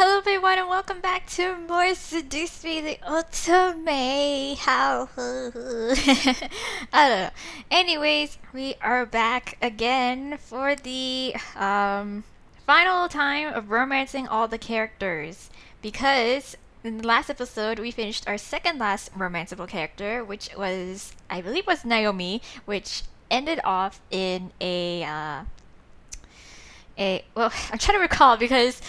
Hello everyone and welcome back to more Seduce-Me the Otome. How? I don't know. Anyways, we are back again for the final time of romancing all the characters. Because in the last episode we finished our second last romanceable character, which was, I believe was Naomi, which ended off in well, I'm trying to recall because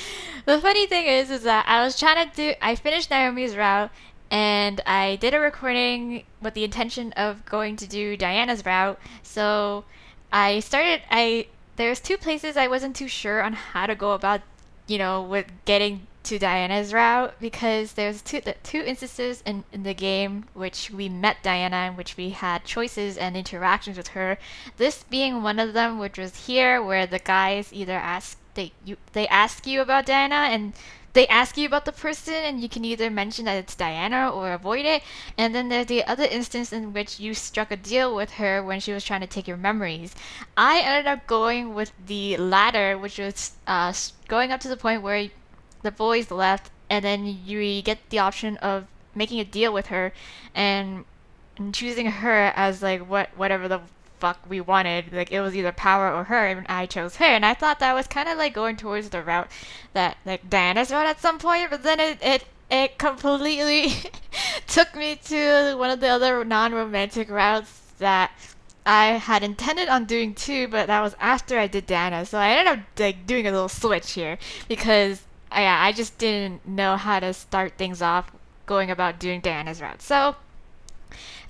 the funny thing is that I finished Naomi's route and I did a recording with the intention of going to do Diana's route. So there's two places I wasn't too sure on how to go about, with getting to Diana's route, because there's two instances in the game which we met Diana, in which we had choices and interactions with her. This being one of them, which was here, where the guys either they ask you about Diana, and they ask you about the person, and you can either mention that it's Diana or avoid it. And then there's the other instance in which you struck a deal with her when she was trying to take your memories. I ended up going with the latter, which was going up to the point where the boys left, and then you get the option of making a deal with her and choosing her as like whatever the fuck we wanted. Like, it was either power or her, and I chose her. And I thought that was kind of like going towards the route that like Diana's route at some point, but then it completely took me to one of the other non-romantic routes that I had intended on doing too, but that was after I did Diana. So I ended up like doing a little switch here because I just didn't know how to start things off going about doing Diana's route. So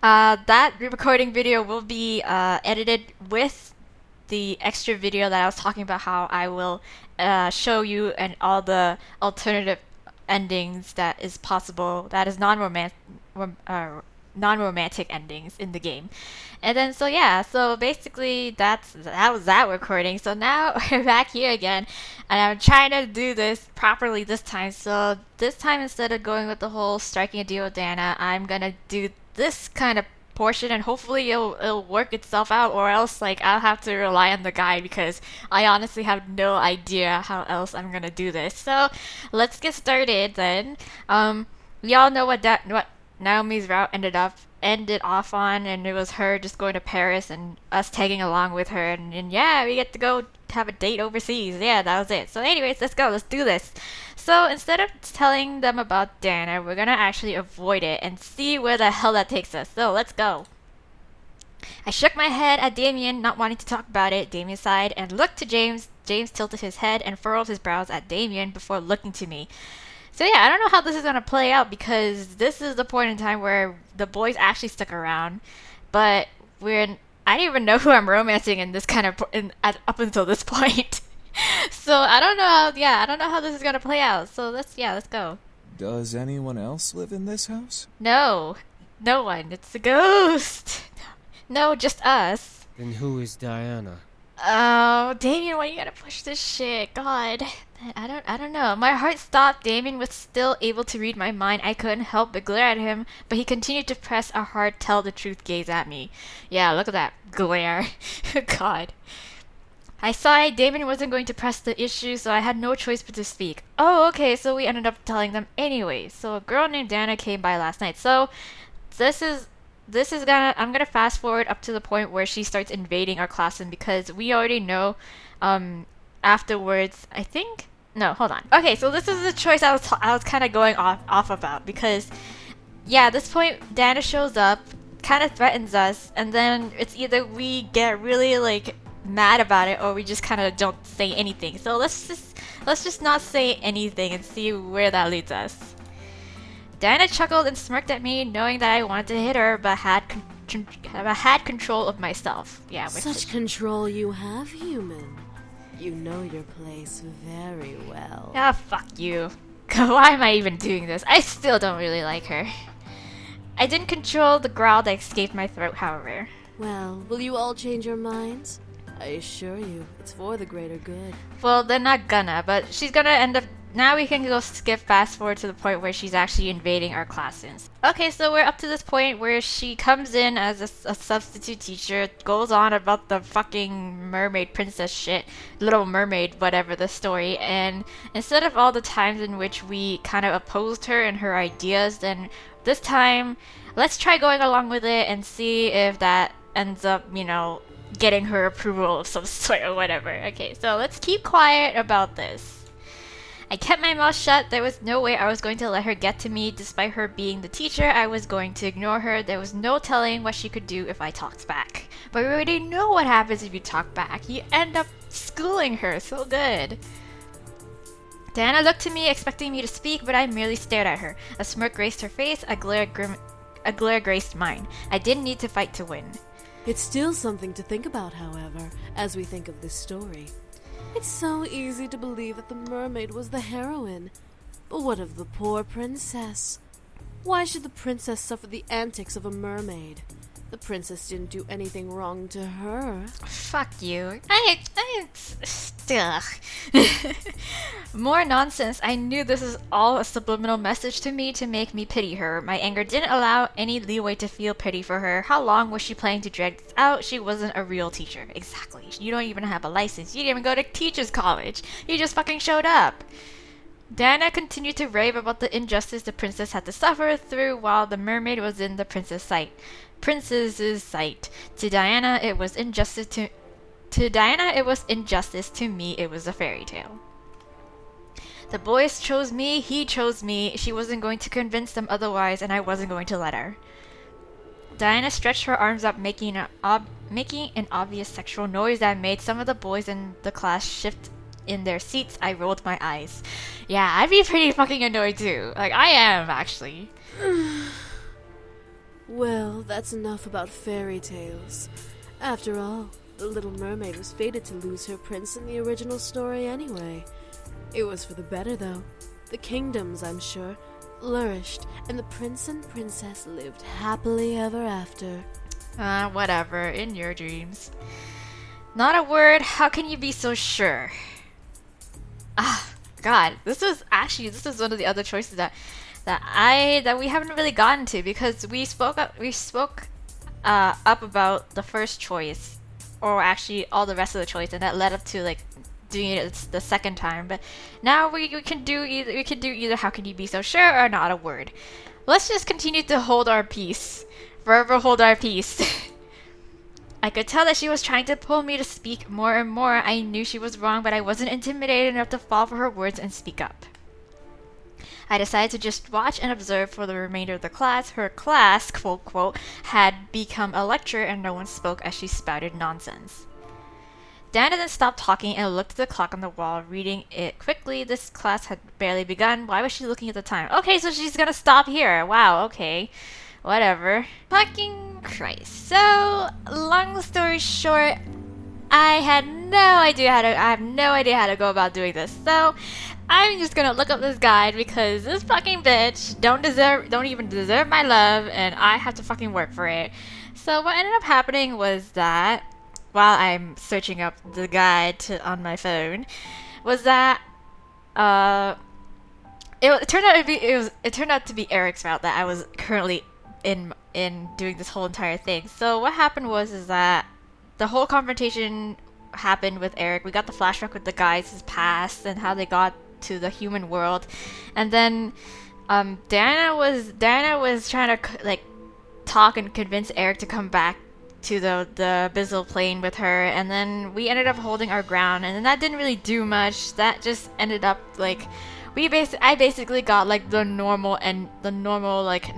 that recording video will be edited with the extra video that I was talking about, how I will show you and all the alternative endings that is possible, that is non-romantic endings in the game. And then so basically that was that recording. So now we're back here again, and I'm trying to do this properly this time. So this time, instead of going with the whole striking a deal with Diana, I'm gonna do this kind of portion, and hopefully it'll work itself out, or else like I'll have to rely on the guide, because I honestly have no idea how else I'm gonna do this. So let's get started then. We all know what Naomi's route ended off on, and it was her just going to Paris and us tagging along with her, and yeah, we get to go have a date overseas. Yeah, that was it. So anyways, let's do this. So instead of telling them about Diana, we're gonna actually avoid it and see where the hell that takes us. So let's go. I shook my head at Damien, not wanting to talk about it. Damien sighed and looked to James. James tilted his head and furrowed his brows at Damien before looking to me. So yeah, I don't know how this is gonna play out, because this is the point in time where the boys actually stuck around, but I don't even know who I'm romancing in this kind of up until this point. So I don't know how this is gonna play out. So let's go. Does anyone else live in this house? No, no one. It's a ghost. No, just us. Then who is Diana? Oh, Damien, why you gotta push this shit? God. I don't know. My heart stopped. Damien was still able to read my mind. I couldn't help but glare at him, but he continued to press a hard tell the truth gaze at me. Yeah, look at that glare. God. I sighed. Damien wasn't going to press the issue, so I had no choice but to speak. Oh, okay, so we ended up telling them anyway. So a girl named Diana came by last night. So I'm gonna fast forward up to the point where she starts invading our classroom, because we already know afterwards, I think. No, hold on. Okay, so this is the choice I was kind of going off about, because yeah, at this point Diana shows up, kind of threatens us, and then it's either we get really like mad about it, or we just kind of don't say anything. So let's just not say anything and see where that leads us. Diana chuckled and smirked at me, knowing that I wanted to hit her, but had control of myself. Yeah, Such control you have, human. You know your place very well. Ah, fuck you. Why am I even doing this? I still don't really like her. I didn't control the growl that escaped my throat, however. Well, will you all change your minds? I assure you, it's for the greater good. Well, they're not gonna, but she's gonna end up now we can go skip fast forward to the point where she's actually invading our classrooms. Okay, so we're up to this point where she comes in as a substitute teacher, goes on about the fucking mermaid princess shit, Little Mermaid, whatever the story, and instead of all the times in which we kind of opposed her and her ideas, then this time, let's try going along with it and see if that ends up, you know, getting her approval of some sort or whatever. Okay, so let's keep quiet about this. I kept my mouth shut. There was no way I was going to let her get to me. Despite her being the teacher, I was going to ignore her. There was no telling what she could do if I talked back. But we already know what happens if you talk back. You end up schooling her so good. Diana looked to me, expecting me to speak, but I merely stared at her. A smirk graced her face, a glare graced mine. I didn't need to fight to win. It's still something to think about, however, as we think of this story. It's so easy to believe that the mermaid was the heroine. But what of the poor princess? Why should the princess suffer the antics of a mermaid? The princess didn't do anything wrong to her. Fuck you. Ugh. More nonsense. I knew this is all a subliminal message to me to make me pity her. My anger didn't allow any leeway to feel pity for her. How long was she planning to drag this out? She wasn't a real teacher. Exactly. You don't even have a license. You didn't even go to teacher's college. You just fucking showed up. Diana continued to rave about the injustice the princess had to suffer through while the mermaid was in the princess's sight. To Diana, it was injustice. To Diana, it was injustice. To me, it was a fairy tale. The boys chose me. He chose me. She wasn't going to convince them otherwise, and I wasn't going to let her. Diana stretched her arms up, making an obvious sexual noise that made some of the boys in the class shift in their seats. I rolled my eyes. Yeah, I'd be pretty fucking annoyed too. Like, I am, actually. Well, that's enough about fairy tales. After all, the Little Mermaid was fated to lose her prince in the original story anyway. It was for the better, though. The kingdoms, I'm sure, flourished, and the prince and princess lived happily ever after. Whatever, in your dreams. Not a word. How can you be so sure? God, this is one of the other choices that we haven't really gotten to, because we spoke up about the first choice, or actually all the rest of the choice, and that led up to like doing it the second time. But now we can do either how can you be so sure or not a word. Let's just continue to hold our peace. Forever hold our peace. I could tell that she was trying to pull me to speak more and more. I knew she was wrong, but I wasn't intimidated enough to fall for her words and speak up. I decided to just watch and observe for the remainder of the class. Her class, quote quote, had become a lecture and no one spoke as she spouted nonsense. Diana then stopped talking and looked at the clock on the wall, reading it quickly. This class had barely begun. Why was she looking at the time? Okay, so she's gonna stop here. Wow, okay. Whatever. Fucking Christ. So, long story short, I have no idea how to go about doing this. So, I'm just gonna look up this guide because this fucking bitch don't even deserve my love, and I have to fucking work for it. So what ended up happening was that while I'm searching up the guide on my phone, was that it turned out to be Eric's route that I was currently in doing this whole entire thing. So what happened was that the whole confrontation happened with Eric. We got the flashback with the guys' past and how they got to the human world, and then Diana was trying to like talk and convince Eric to come back to the abyssal plane with her, and then we ended up holding our ground, and then that didn't really do much. That just ended up like I basically got like the normal like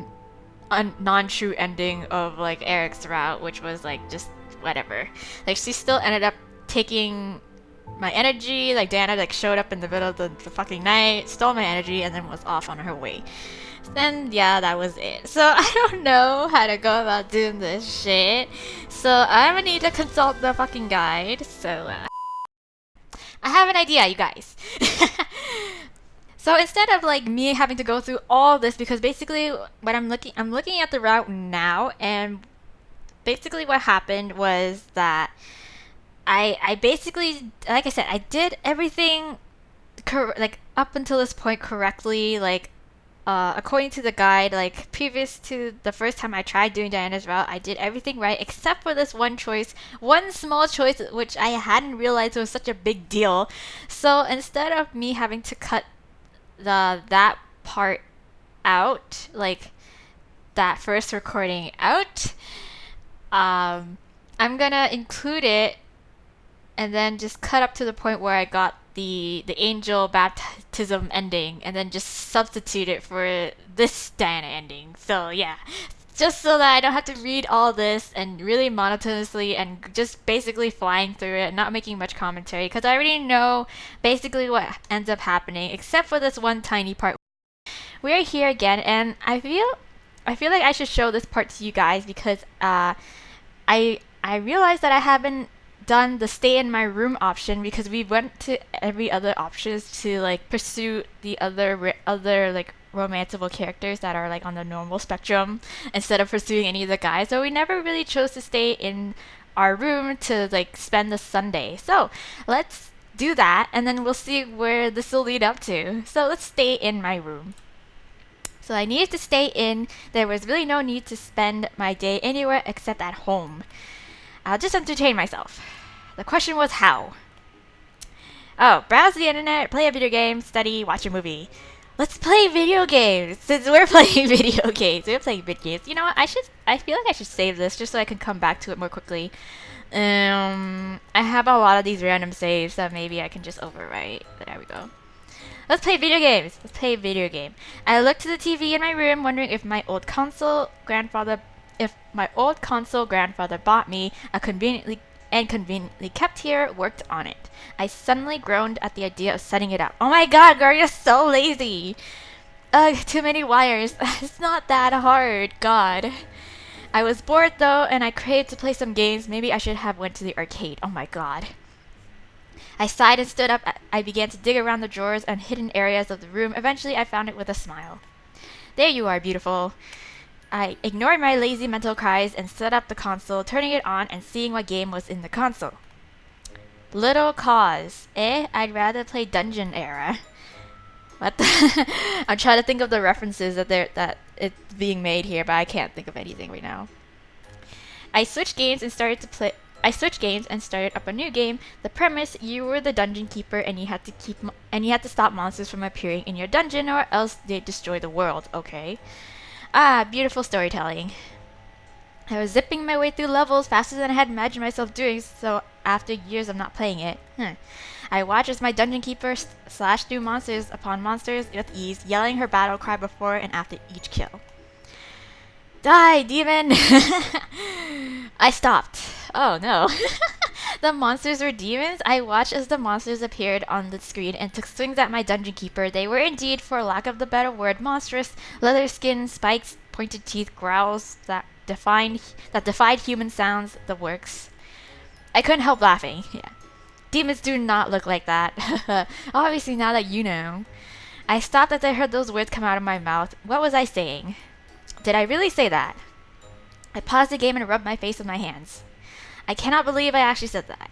non-true ending of like Eric's route, which was like just whatever. Like she still ended up taking my energy. Like Diana like showed up in the middle of the fucking night, stole my energy, and then was off on her way. Then yeah, that was it. So I don't know how to go about doing this shit. So I'm gonna need to consult the fucking guide. So I have an idea, you guys. So instead of like me having to go through all this, because basically what I'm looking at the route now, and basically what happened was that I basically, like I said, I did everything like up until this point correctly, like according to the guide, like previous to the first time I tried doing Diana's route, I did everything right except for this one choice, one small choice which I hadn't realized was such a big deal. So instead of me having to cut that part out, like that first recording out, I'm gonna include it and then just cut up to the point where I got the angel baptism ending and then just substitute it for this Diana ending. So yeah, just so that I don't have to read all this and really monotonously and just basically flying through it, not making much commentary, because I already know basically what ends up happening except for this one tiny part. We're here again, and I feel like I should show this part to you guys because I realized that I haven't done the stay in my room option because we went to every other options to like pursue the other like romanceable characters that are like on the normal spectrum instead of pursuing any of the guys. So we never really chose to stay in our room to like spend the Sunday. So let's do that and then we'll see where this will lead up to. So let's stay in my room. So I needed to stay in. There was really no need to spend my day anywhere except at home. I'll just entertain myself. The question was how. Oh, browse the internet, play a video game, study, watch a movie. Let's play video games! Since we're playing video games, we're playing video games. You know what, I feel like I should save this just so I can come back to it more quickly. I have a lot of these random saves that maybe I can just overwrite. There we go. Let's play video games! Let's play a video game. I looked to the TV in my room wondering if my old console grandfather bought me a conveniently kept here worked on it. I suddenly groaned at the idea of setting it up. Oh my god, girl, you're so lazy! Ugh, too many wires. It's not that hard, god. I was bored though, and I craved to play some games. Maybe I should have went to the arcade. Oh my god. I sighed and stood up. I began to dig around the drawers and hidden areas of the room. Eventually, I found it with a smile. There you are, beautiful. I ignored my lazy mental cries and set up the console, turning it on and seeing what game was in the console. Little Cause. I'd rather play Dungeon Era. What the? I'm trying to think of the references that it's being made here, but I can't think of anything right now. I switched games and started up a new game. The premise: you were the dungeon keeper, and you had to stop monsters from appearing in your dungeon, or else they'd destroy the world. Okay. Ah, beautiful storytelling. I was zipping my way through levels faster than I had imagined myself doing so after years of not playing it. I watched as my dungeon keeper slashed through monsters upon monsters with ease, yelling her battle cry before and after each kill. Die, demon! I stopped. Oh no. The monsters were demons? I watched as the monsters appeared on the screen and took swings at my dungeon keeper. They were indeed, for lack of the better word, monstrous. Leather skin, spikes, pointed teeth, growls that defied human sounds, the works. I couldn't help laughing. Yeah. Demons do not look like that. Obviously, now that you know. I stopped as I heard those words come out of my mouth. What was I saying? Did I really say that? I paused the game and rubbed my face with my hands. I cannot believe I actually said that.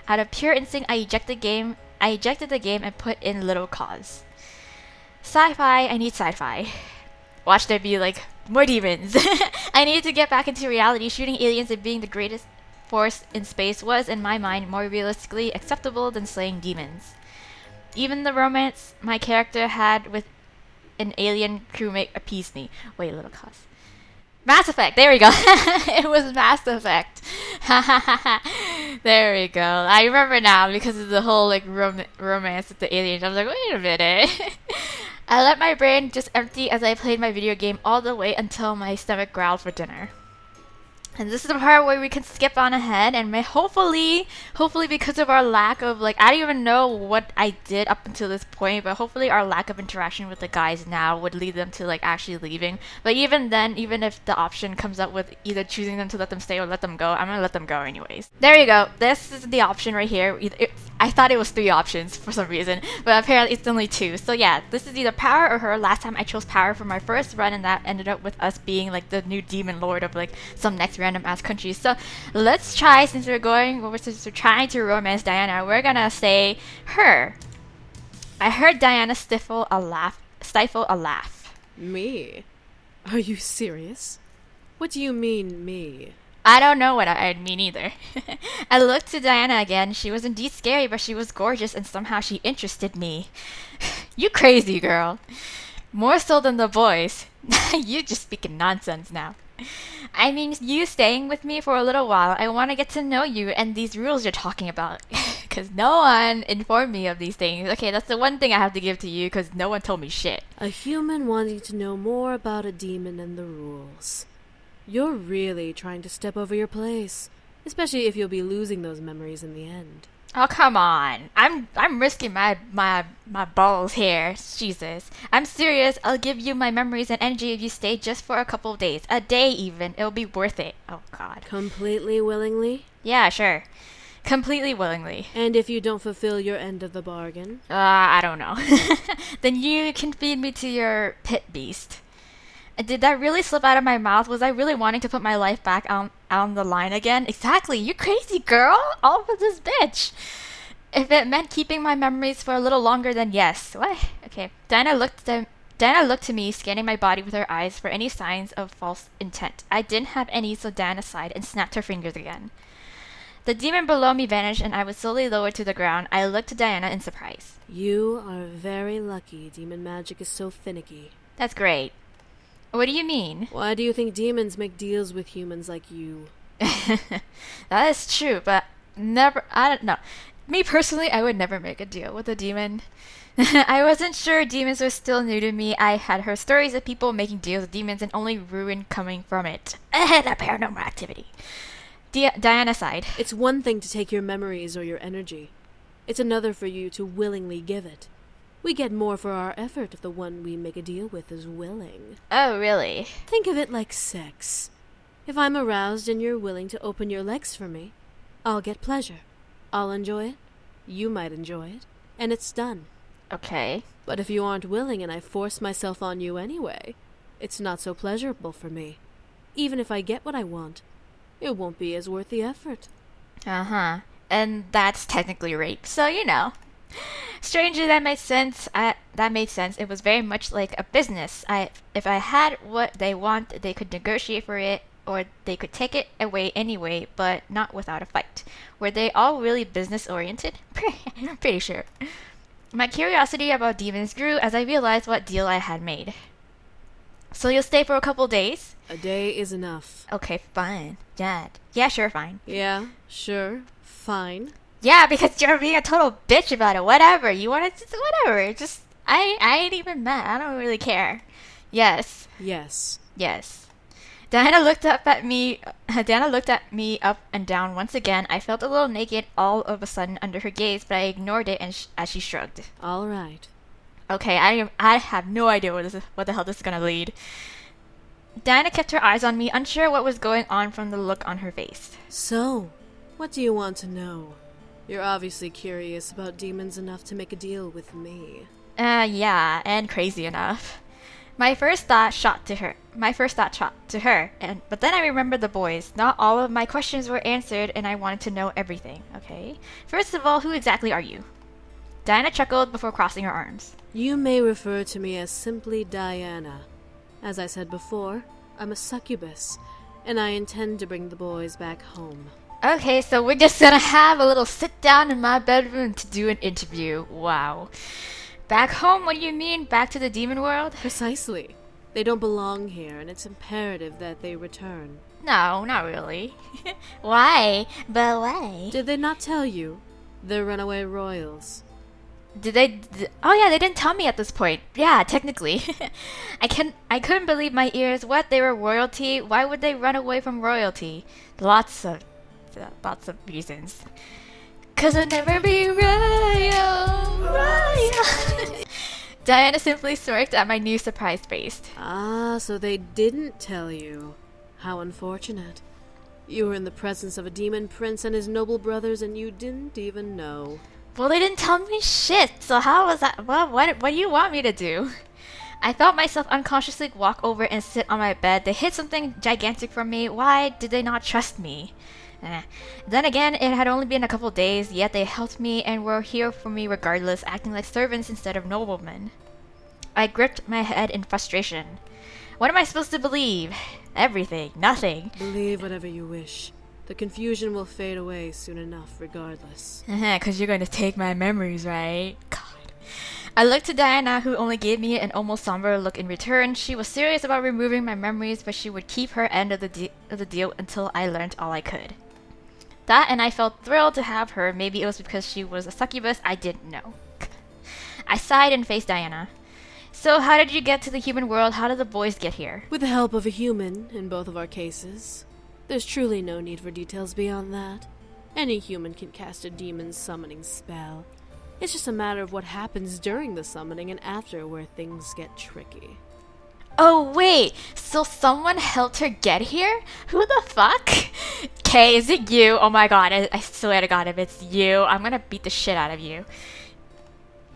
Out of pure instinct, I ejected the game and put in Little Cause. Sci-fi, I need sci-fi. Watch there be like more demons. I needed to get back into reality. Shooting aliens and being the greatest force in space was, in my mind, more realistically acceptable than slaying demons. Even the romance my character had with an alien crewmate appeased me. Wait, Little Cause. Mass Effect! There we go! It was Mass Effect! There we go. I remember now because of the whole like romance with the aliens. I was like, wait a minute. I let my brain just empty as I played my video game all the way until my stomach growled for dinner. And this is the part where we can skip on ahead and hopefully because of our lack of like, I don't even know what I did up until this point, but hopefully our lack of interaction with the guys now would lead them to like actually leaving. But even then, even if the option comes up with either choosing them to let them stay or let them go, I'm gonna let them go anyways. There you go. This is the option right here. I thought it was 3 options for some reason, but apparently it's only 2. So yeah, this is either Power or her. Last time I chose Power for my first run, and that ended up with us being like the new demon lord of like some next random ass country. So let's try, since we're trying to romance Diana, we're gonna say her. I heard Diana stifle a laugh. Me? Are you serious? What do you mean, me? I don't know what I mean either. I looked to Diana again. She was indeed scary, but she was gorgeous and somehow she interested me. You crazy girl. More so than the boys. You just speaking nonsense now. I mean, you staying with me for a little while. I want to get to know you and these rules you're talking about. Because no one informed me of these things. Okay, that's the one thing I have to give to you because no one told me shit. A human wanting to know more about a demon and the rules. You're really trying to step over your place, especially if you'll be losing those memories in the end. Oh, come on. I'm risking my balls here. Jesus. I'm serious. I'll give you my memories and energy if you stay just for a couple of days. A day even. It'll be worth it. Oh, God. Completely willingly? Yeah, sure. Completely willingly. And if you don't fulfill your end of the bargain? I don't know. Then you can feed me to your pit beast. Did that really slip out of my mouth? Was I really wanting to put my life back on the line again? Exactly. You crazy girl. All for this bitch. If it meant keeping my memories for a little longer, then yes. What? Okay. Diana looked to me, scanning my body with her eyes for any signs of false intent. I didn't have any, so Diana sighed and snapped her fingers again. The demon below me vanished, and I was slowly lowered to the ground. I looked to Diana in surprise. You are very lucky demon magic is so finicky. That's great. What do you mean? Why do you think demons make deals with humans like you? That is true, but I don't know. Me personally, I would never make a deal with a demon. I wasn't sure demons were still new to me. I had heard stories of people making deals with demons and only ruin coming from it. That paranormal activity. Diana sighed. It's one thing to take your memories or your energy. It's another for you to willingly give it. We get more for our effort if the one we make a deal with is willing. Oh, really? Think of it like sex. If I'm aroused and you're willing to open your legs for me, I'll get pleasure. I'll enjoy it. You might enjoy it. And it's done. Okay. But if you aren't willing and I force myself on you anyway, it's not so pleasurable for me. Even if I get what I want, it won't be as worth the effort. Uh-huh. And that's technically rape, so you know. Strangely, that made sense. It was very much like a business. If I had what they want, they could negotiate for it, or they could take it away anyway, but not without a fight. Were they all really business-oriented? Pretty sure. My curiosity about demons grew as I realized what deal I had made. So you'll stay for a couple days? A day is enough. Okay, fine. Yeah, sure, fine. Yeah, sure, fine. Yeah, because you're being a total bitch about it. Whatever. You want to, whatever. Just, I ain't even mad. I don't really care. Yes. Yes. Yes. Diana looked at me up and down once again. I felt a little naked all of a sudden under her gaze, but I ignored it as she shrugged. All right. Okay, I have no idea what the hell this is gonna lead. Diana kept her eyes on me, unsure what was going on from the look on her face. So, what do you want to know? You're obviously curious about demons enough to make a deal with me. Yeah, and crazy enough. My first thought shot to her, but then I remembered the boys. Not all of my questions were answered, and I wanted to know everything, okay? First of all, who exactly are you? Diana chuckled before crossing her arms. You may refer to me as simply Diana. As I said before, I'm a succubus, and I intend to bring the boys back home. Okay, so we're just gonna have a little sit down in my bedroom to do an interview. Wow. Back home? What do you mean? Back to the demon world? Precisely. They don't belong here, and it's imperative that they return. No, not really. Why? But why? Did they not tell you? They're runaway royals. Oh yeah, they didn't tell me at this point. Yeah, technically. I couldn't believe my ears. What? They were royalty? Why would they run away from royalty? Lots of reasons. 'Cause I'll never be royal. Diana simply smirked at my new surprised face. Ah, so they didn't tell you. How unfortunate. You were in the presence of a demon prince and his noble brothers and you didn't even know. Well, they didn't tell me shit, so how was that? Well, what do you want me to do? I felt myself unconsciously walk over and sit on my bed. They hid something gigantic from me. Why did they not trust me? Eh. Then again, it had only been a couple days, yet they helped me and were here for me regardless, acting like servants instead of noblemen. I gripped my head in frustration. What am I supposed to believe? Everything. Nothing. Believe whatever you wish. The confusion will fade away soon enough, regardless. Because you're going to take my memories, right? God. I looked to Diana, who only gave me an almost somber look in return. She was serious about removing my memories, but she would keep her end of the deal until I learned all I could. That, and I felt thrilled to have her. Maybe it was because she was a succubus, I didn't know. I sighed and faced Diana. So how did you get to the human world? How did the boys get here? With the help of a human, in both of our cases. There's truly no need for details beyond that. Any human can cast a demon's summoning spell. It's just a matter of what happens during the summoning and after where things get tricky. Oh wait, so someone helped her get here? Who the fuck? Kay, is it you? Oh my god, I swear to god if it's you, I'm gonna beat the shit out of you.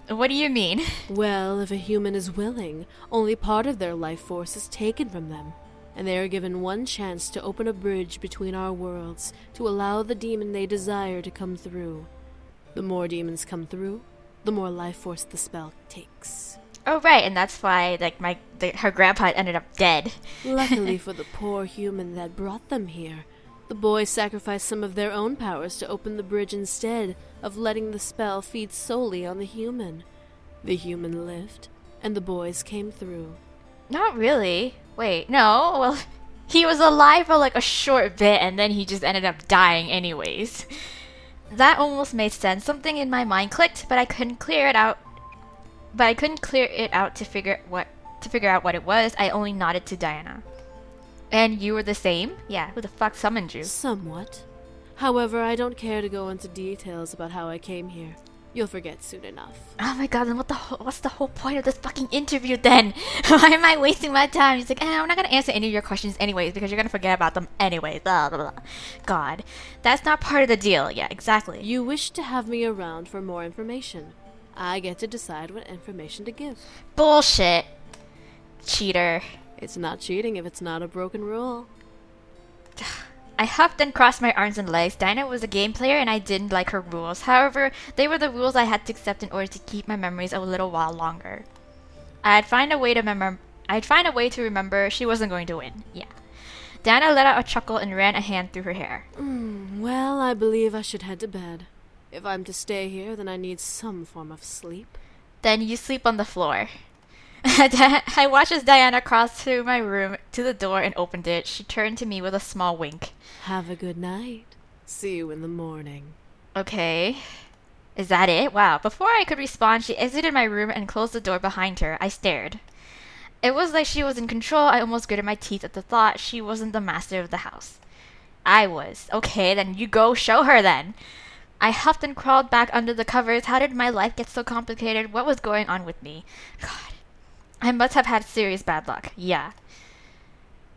What do you mean? Well, if a human is willing, only part of their life force is taken from them, and they are given one chance to open a bridge between our worlds to allow the demon they desire to come through. The more demons come through, the more life force the spell takes. Oh right, and that's why her grandpa ended up dead. Luckily for the poor human that brought them here, the boys sacrificed some of their own powers to open the bridge instead of letting the spell feed solely on the human. The human lived, and the boys came through. Not really. Wait, no, well, he was alive for like a short bit and then he just ended up dying anyways. That almost made sense. Something in my mind clicked, but I couldn't clear it out. To figure out what it was. I only nodded to Diana. And you were the same? Yeah, who the fuck summoned you? Somewhat. However, I don't care to go into details about how I came here. You'll forget soon enough. Oh my god, then what's the whole point of this fucking interview then? Why am I wasting my time? He's like, I'm not gonna answer any of your questions anyways because you're gonna forget about them anyways. Blah, blah, blah. God, that's not part of the deal. Yeah, exactly. You wish to have me around for more information. I get to decide what information to give. Bullshit. Cheater. It's not cheating if it's not a broken rule. I huffed and crossed my arms and legs. Dinah was a game player and I didn't like her rules. However, they were the rules I had to accept in order to keep my memories a little while longer. I'd find a way to remember she wasn't going to win. Yeah. Dinah let out a chuckle and ran a hand through her hair. Well, I believe I should head to bed. If I'm to stay here, then I need some form of sleep. Then you sleep on the floor. I watched as Diana crossed through my room to the door and opened it. She turned to me with a small wink. Have a good night. See you in the morning. Okay. Is that it? Wow. Before I could respond, she exited my room and closed the door behind her. I stared. It was like she was in control. I almost gritted my teeth at the thought she wasn't the master of the house. I was. Okay, then you go show her then. I huffed and crawled back under the covers. How did my life get so complicated? What was going on with me? God. I must have had serious bad luck. Yeah.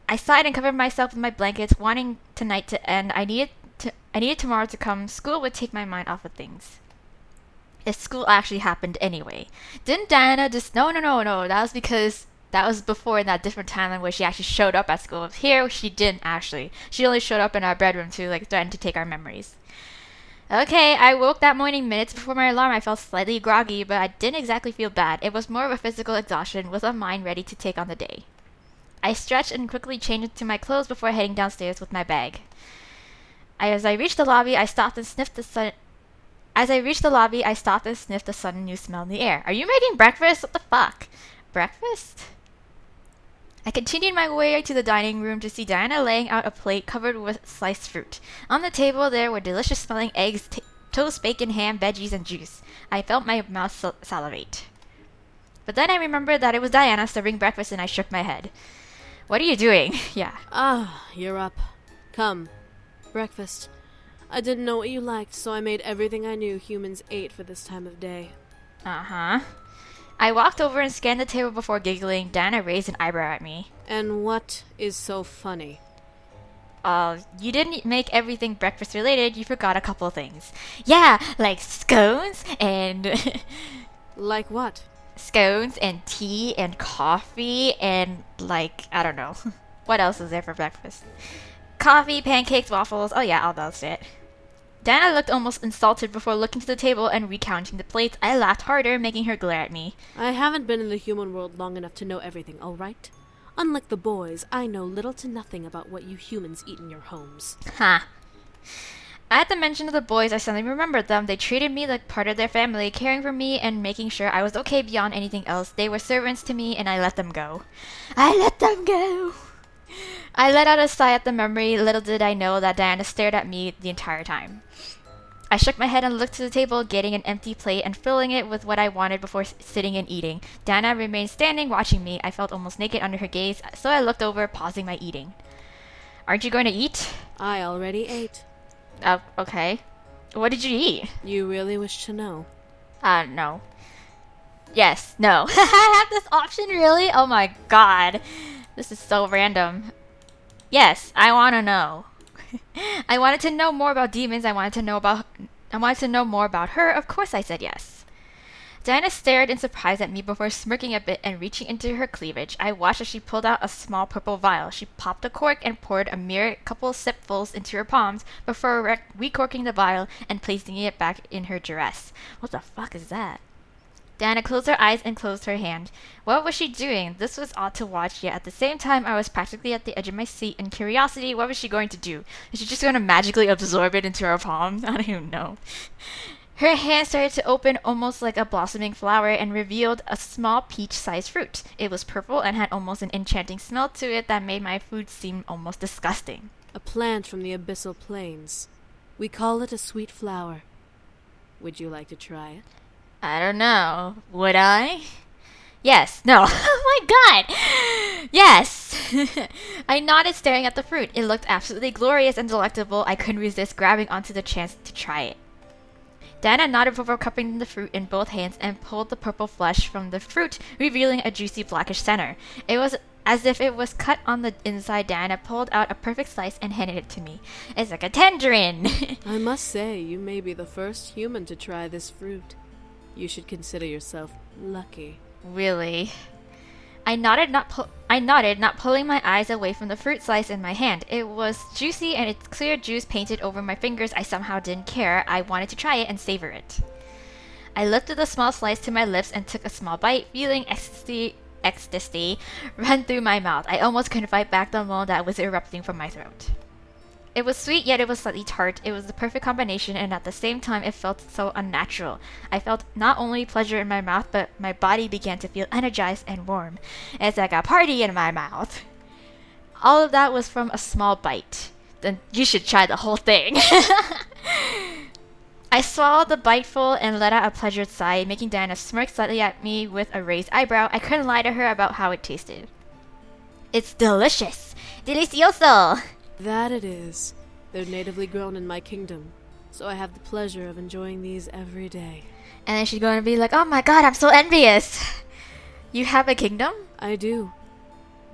I sighed and covered myself with my blankets, wanting tonight to end. I needed tomorrow to come. School would take my mind off of things. If school actually happened anyway. Didn't Diana just... No. That was because... That was before in that different timeline where she actually showed up at school. Here, she didn't actually. She only showed up in our bedroom to threaten to take our memories. Okay, I woke that morning minutes before my alarm. I felt slightly groggy, but I didn't exactly feel bad. It was more of a physical exhaustion with a mind ready to take on the day. I stretched and quickly changed into my clothes before heading downstairs with my bag. As I reached the lobby, I stopped and sniffed the sun. As I reached the lobby, I stopped and sniffed the sudden new smell in the air. Are you making breakfast? What the fuck? Breakfast? I continued my way to the dining room to see Diana laying out a plate covered with sliced fruit. On the table there were delicious smelling eggs, toast, bacon, ham, veggies, and juice. I felt my mouth salivate. But then I remembered that it was Diana serving breakfast and I shook my head. What are you doing? Yeah. Ah, you're up. Come. Breakfast. I didn't know what you liked, so I made everything I knew humans ate for this time of day. Uh-huh. I walked over and scanned the table before giggling. Diana raised an eyebrow at me. And what is so funny? You didn't make everything breakfast related. You forgot a couple of things. Yeah, like scones and... Like what? Scones and tea and coffee and I don't know. What else is there for breakfast? Coffee, pancakes, waffles. Oh yeah, all that shit. Diana looked almost insulted before looking to the table and recounting the plates. I laughed harder, making her glare at me. I haven't been in the human world long enough to know everything, all right? Unlike the boys, I know little to nothing about what you humans eat in your homes. Ha. At the mention of the boys, I suddenly remembered them. They treated me like part of their family, caring for me and making sure I was okay beyond anything else. They were servants to me, and I let them go. I let them go! I let out a sigh at the memory. Little did I know that Diana stared at me the entire time. I shook my head and looked to the table, getting an empty plate and filling it with what I wanted before sitting and eating. Diana remained standing, watching me. I felt almost naked under her gaze, so I looked over, pausing my eating. Aren't you going to eat? I already ate. Oh, okay. What did you eat? You really wish to know? No. Yes, no. I have this option, really? Oh my god. This is so random. Yes, I want to know. I wanted to know more about demons. I wanted to know more about her. Of course I said yes. Diana stared in surprise at me before smirking a bit and reaching into her cleavage. I watched as she pulled out a small purple vial. She popped the cork and poured a mere couple sipfuls into her palms before recorking the vial and placing it back in her dress. What the fuck is that? Diana closed her eyes and closed her hand. What was she doing? This was odd to watch, yet at the same time I was practically at the edge of my seat in curiosity. What was she going to do? Is she just going to magically absorb it into her palm? I don't even know. Her hand started to open almost like a blossoming flower and revealed a small peach-sized fruit. It was purple and had almost an enchanting smell to it that made my food seem almost disgusting. A plant from the abyssal plains. We call it a sweet flower. Would you like to try it? I don't know. Would I? Yes. No. Oh my god! Yes! I nodded, staring at the fruit. It looked absolutely glorious and delectable. I couldn't resist grabbing onto the chance to try it. Diana nodded before cupping the fruit in both hands and pulled the purple flesh from the fruit, revealing a juicy blackish center. It was as if it was cut on the inside. Diana pulled out a perfect slice and handed it to me. It's like a tangerine! I must say, you may be the first human to try this fruit. You should consider yourself lucky. Really? I nodded, not pulling my eyes away from the fruit slice in my hand. It was juicy and its clear juice painted over my fingers. I somehow didn't care. I wanted to try it and savor it. I lifted the small slice to my lips and took a small bite, feeling ecstasy run through my mouth. I almost couldn't fight back the moan that was erupting from my throat. It was sweet, yet it was slightly tart. It was the perfect combination, and at the same time, it felt so unnatural. I felt not only pleasure in my mouth, but my body began to feel energized and warm. It's like a party in my mouth. All of that was from a small bite. Then you should try the whole thing. I swallowed the biteful and let out a pleasured sigh, making Diana smirk slightly at me with a raised eyebrow. I couldn't lie to her about how it tasted. It's delicious. Delicioso! That it is. They're natively grown in my kingdom, so I have the pleasure of enjoying these every day. And then she's going to be like, oh my god, I'm so envious. You have a kingdom? I do.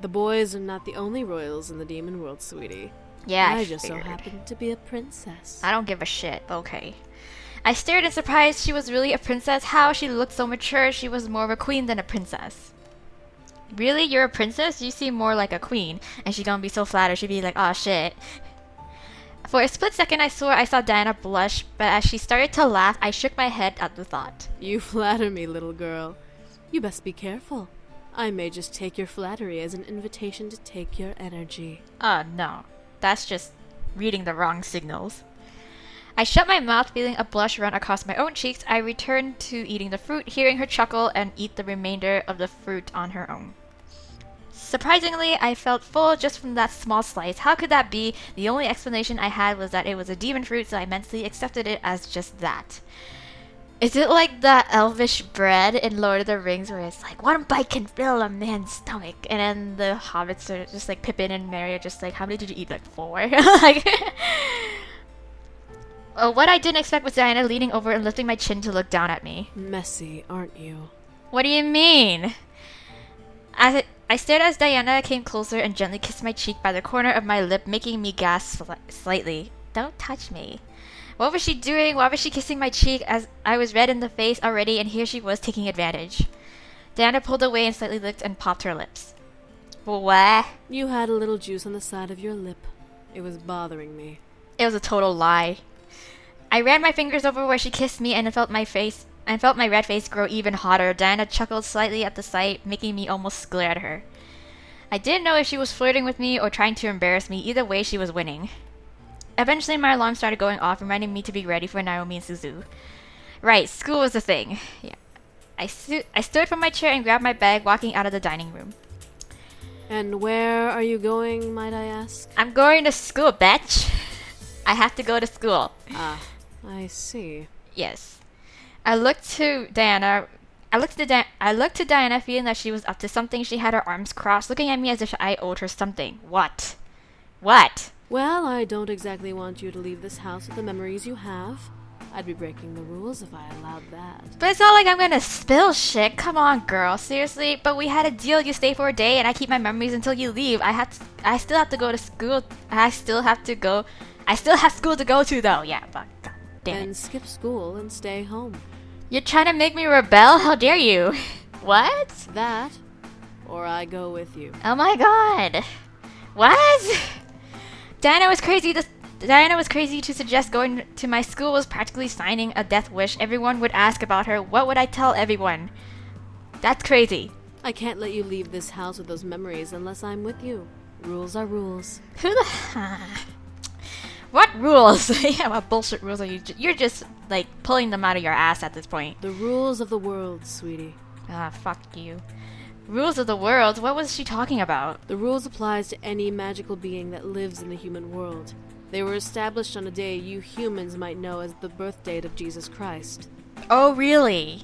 The boys are not the only royals in the demon world, sweetie. Yeah, I just figured. so happen to be a princess. I don't give a shit. Okay. I stared in surprise. She was really a princess. How? She looked so mature. She was more of a queen than a princess. Really? You're a princess? You seem more like a queen. And she's gonna be so flattered. She'd be like, oh shit. For a split second, I swore I saw Diana blush, but as she started to laugh, I shook my head at the thought. You flatter me, little girl. You best be careful. I may just take your flattery as an invitation to take your energy. No. That's just reading the wrong signals. I shut my mouth, feeling a blush run across my own cheeks. I returned to eating the fruit, hearing her chuckle and eat the remainder of the fruit on her own. Surprisingly, I felt full just from that small slice. How could that be? The only explanation I had was that it was a demon fruit, so I mentally accepted it as just that. Is it like the elvish bread in Lord of the Rings where it's like, one bite can fill a man's stomach? And then the hobbits are just like, Pippin and Merry are just like, how many did you eat? Like 4? Like... what I didn't expect was Diana leaning over and lifting my chin to look down at me. Messy, aren't you? What do you mean? I stared as Diana came closer and gently kissed my cheek by the corner of my lip, making me gasp slightly. Don't touch me. What was she doing? Why was she kissing my cheek as I was red in the face already, and here she was taking advantage? Diana pulled away and slightly licked and popped her lips. What? You had a little juice on the side of your lip. It was bothering me. It was a total lie. I ran my fingers over where she kissed me and felt my red face grow even hotter. Diana chuckled slightly at the sight, making me almost glare at her. I didn't know if she was flirting with me or trying to embarrass me. Either way, she was winning. Eventually, my alarm started going off, reminding me to be ready for Naomi and Suzu. Right, school was the thing. Yeah. I stood from my chair and grabbed my bag, walking out of the dining room. And where are you going, might I ask? I'm going to school, bitch. I have to go to school. Ah, I see. Yes. I looked to Diana, feeling that she was up to something. She had her arms crossed, looking at me as if I owed her something. What? What? Well, I don't exactly want you to leave this house with the memories you have. I'd be breaking the rules if I allowed that. But it's not like I'm gonna spill shit. Come on, girl. Seriously? But we had a deal. You stay for a day, and I keep my memories until you leave. I still have to go to school. I still have school to go to, though. Yeah, but god damn it. And skip school and stay home. You're trying to make me rebel? How dare you? What? That, or I go with you. Oh my god. What? Diana was crazy to suggest going to my school was practically signing a death wish. Everyone would ask about her. What would I tell everyone? That's crazy. I can't let you leave this house with those memories unless I'm with you. Rules are rules. Who the... What rules? Yeah, what bullshit rules are you... You're just, like, pulling them out of your ass at this point. The rules of the world, sweetie. Ah, fuck you. Rules of the world? What was she talking about? The rules applies to any magical being that lives in the human world. They were established on a day you humans might know as the birth date of Jesus Christ. Oh, really?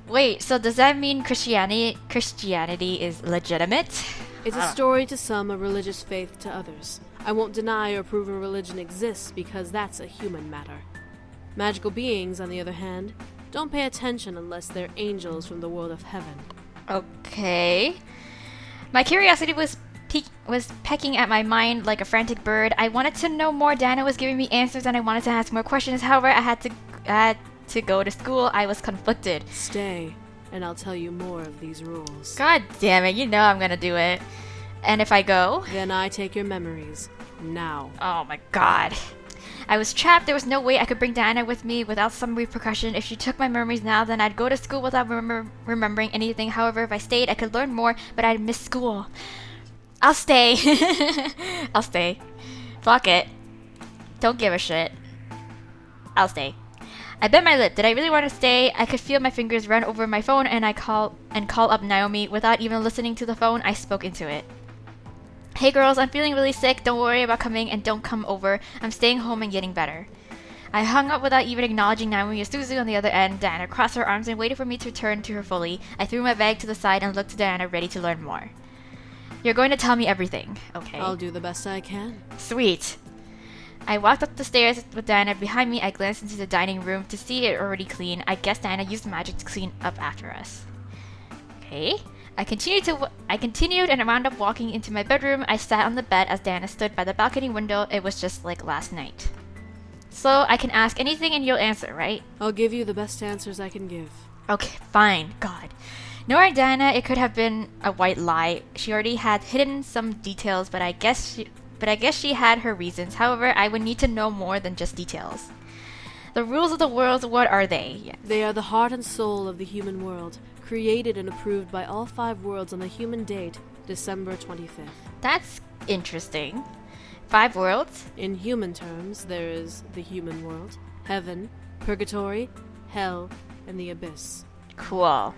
Wait, so does that mean Christianity is legitimate? It's a story to some, a religious faith to others. I won't deny or prove a religion exists because that's a human matter. Magical beings, on the other hand, don't pay attention unless they're angels from the world of heaven. Okay. My curiosity was pecking at my mind like a frantic bird. I wanted to know more. Diana was giving me answers and I wanted to ask more questions. However, I had to go to school. I was conflicted. Stay, and I'll tell you more of these rules. God damn it, you know I'm gonna do it. And if I go? Then I take your memories. Now. Oh my god. I was trapped. There was no way I could bring Diana with me without some repercussion. If she took my memories now, then I'd go to school without remembering anything. However, if I stayed, I could learn more, but I'd miss school. I'll stay. I'll stay. Fuck it. Don't give a shit. I'll stay. I bit my lip. Did I really want to stay? I could feel my fingers run over my phone and call up Naomi. Without even listening to the phone, I spoke into it. Hey girls, I'm feeling really sick. Don't worry about coming and don't come over. I'm staying home and getting better. I hung up without even acknowledging Naomi or Suzu on the other end. Diana crossed her arms and waited for me to return to her fully. I threw my bag to the side and looked to Diana, ready to learn more. You're going to tell me everything, okay? I'll do the best I can. Sweet. I walked up the stairs with Diana behind me. I glanced into the dining room to see it already clean. I guess Diana used magic to clean up after us. Okay. I continued and I wound up walking into my bedroom. I sat on the bed as Diana stood by the balcony window. It was just like last night. So I can ask anything and you'll answer, right? I'll give you the best answers I can give. Okay, fine. God. Knowing Diana, it could have been a white lie. She already had hidden some details, but I guess she had her reasons. However, I would need to know more than just details. The rules of the world, what are they? Yes. They are the heart and soul of the human world, created and approved by all 5 worlds on the human date, December 25th. That's interesting. 5 worlds? In human terms, there is the human world, heaven, purgatory, hell, and the abyss. Cool.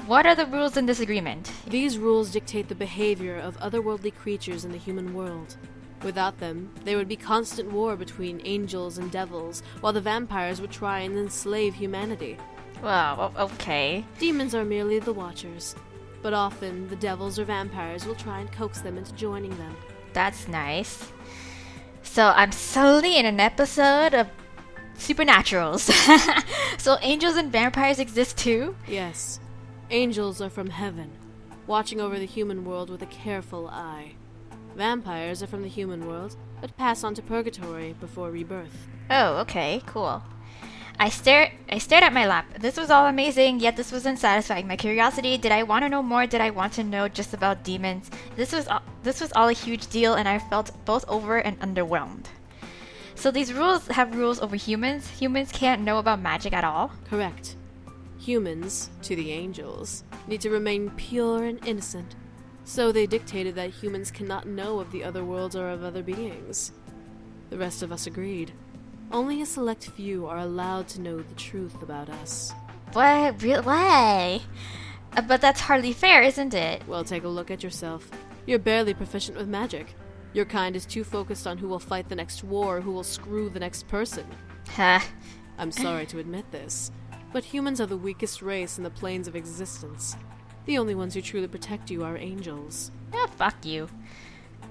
What are the rules in this agreement? These rules dictate the behavior of otherworldly creatures in the human world. Without them, there would be constant war between angels and devils, while the vampires would try and enslave humanity. Well, okay. Demons are merely the watchers, but often the devils or vampires will try and coax them into joining them. That's nice. So I'm suddenly in an episode of Supernaturals. So angels and vampires exist too? Yes. Angels are from heaven, watching over the human world with a careful eye. Vampires are from the human world, but pass on to purgatory before rebirth. Oh, okay, cool. I stared at my lap. This was all amazing, yet this wasn't satisfying my curiosity. Did I want to know more? Did I want to know just about demons? This was all a huge deal, and I felt both over and underwhelmed. So these rules have rules over humans? Humans can't know about magic at all? Correct. Humans, to the angels, need to remain pure and innocent. So they dictated that humans cannot know of the other worlds or of other beings. The rest of us agreed. Only a select few are allowed to know the truth about us. What? Why? But that's hardly fair, isn't it? Well, take a look at yourself. You're barely proficient with magic. Your kind is too focused on who will fight the next war or who will screw the next person. Huh. I'm sorry to admit this, but humans are the weakest race in the planes of existence. The only ones who truly protect you are angels. Yeah, fuck you.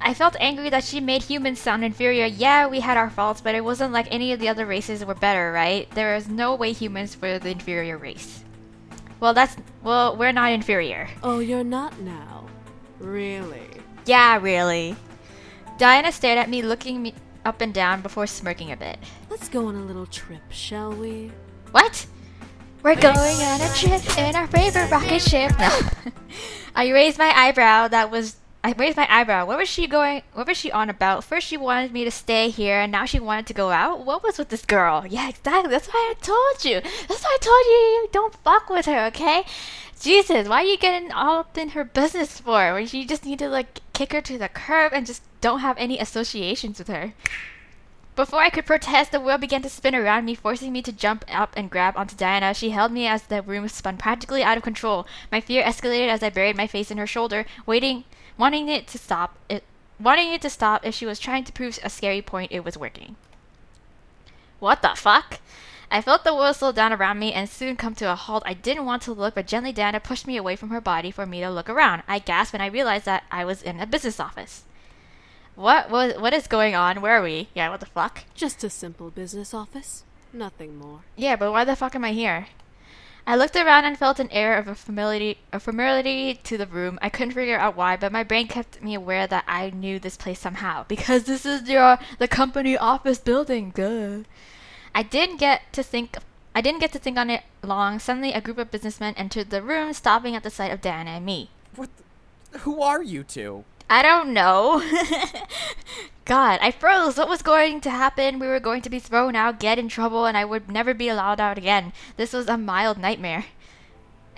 I felt angry that she made humans sound inferior. Yeah, we had our faults, but it wasn't like any of the other races were better, right? There is no way humans were the inferior race. Well, we're not inferior. Oh, you're not now? Really? Yeah, really. Diana stared at me, looking me up and down before smirking a bit. Let's go on a little trip, shall we? What? We're going on a trip in our favorite rocket ship. No. I raised my eyebrow. I raised my eyebrow. What was she on about? First she wanted me to stay here, and now she wanted to go out? What was with this girl? Yeah, exactly. That's why I told you. That's why I told you don't fuck with her, okay? Jesus, why are you getting all up in her business for? When you just need to, like, kick her to the curb and just don't have any associations with her. Before I could protest, the world began to spin around me, forcing me to jump up and grab onto Diana. She held me as the room spun practically out of control. My fear escalated as I buried my face in her shoulder, wanting it to stop. If she was trying to prove a scary point, it was working. What the fuck? I felt the world slow down around me and soon come to a halt. I didn't want to look, but gently Diana pushed me away from her body for me to look around. I gasped when I realized that I was in a business office. What is going on? Where are we? Yeah, what the fuck? Just a simple business office. Nothing more. Yeah, but why the fuck am I here? I looked around and felt an air of familiarity to the room. I couldn't figure out why, but my brain kept me aware that I knew this place somehow. Because this is the company office building. Duh. I didn't get to think on it long. Suddenly, a group of businessmen entered the room, stopping at the sight of Diana and me. Who are you two? I don't know. God, I froze. What was going to happen? We were going to be thrown out, get in trouble, and I would never be allowed out again. This was a mild nightmare.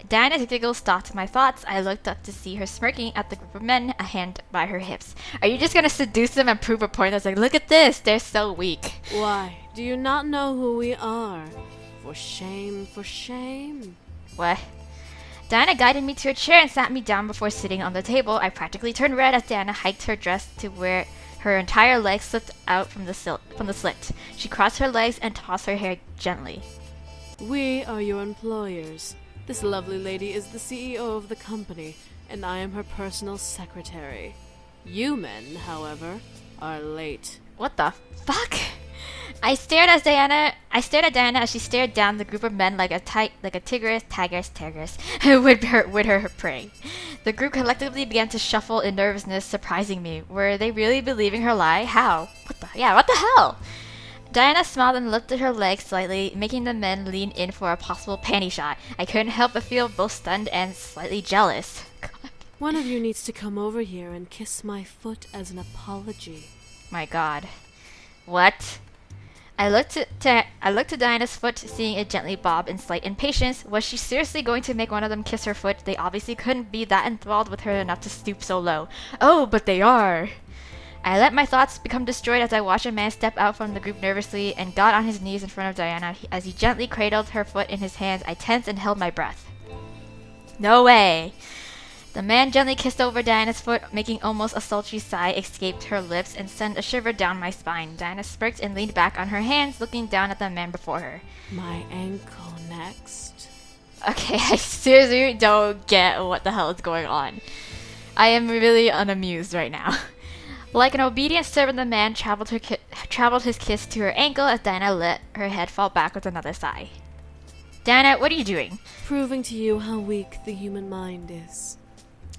Diana's giggle stopped my thoughts. I looked up to see her smirking at the group of men, a hand by her hips. Are you just gonna seduce them and prove a point? I was like, look at this. They're so weak. Why? Do you not know who we are? For shame, for shame. What? Diana guided me to a chair and sat me down before sitting on the table. I practically turned red as Diana hiked her dress to where her entire leg slipped out from the slit. She crossed her legs and tossed her hair gently. We are your employers. This lovely lady is the CEO of the company, and I am her personal secretary. You men, however, are late. What the fuck? I stared at Diana as she stared down the group of men like a tigress would her prey. The group collectively began to shuffle in nervousness, surprising me. Were they really believing her lie? How? What the hell? Diana smiled and lifted her legs slightly, making the men lean in for a possible panty shot. I couldn't help but feel both stunned and slightly jealous. God. One of you needs to come over here and kiss my foot as an apology. My God. What? I looked to Diana's foot, seeing it gently bob in slight impatience. Was she seriously going to make one of them kiss her foot? They obviously couldn't be that enthralled with her enough to stoop so low. Oh, but they are! I let my thoughts become destroyed as I watched a man step out from the group nervously and got on his knees in front of Diana. As he gently cradled her foot in his hands, I tensed and held my breath. No way! The man gently kissed over Diana's foot, making almost a sultry sigh escape her lips and sent a shiver down my spine. Diana smirked and leaned back on her hands, looking down at the man before her. My ankle next. Okay, I seriously don't get what the hell is going on. I am really unamused right now. Like an obedient servant, the man traveled his kiss to her ankle as Diana let her head fall back with another sigh. Diana, what are you doing? Proving to you how weak the human mind is.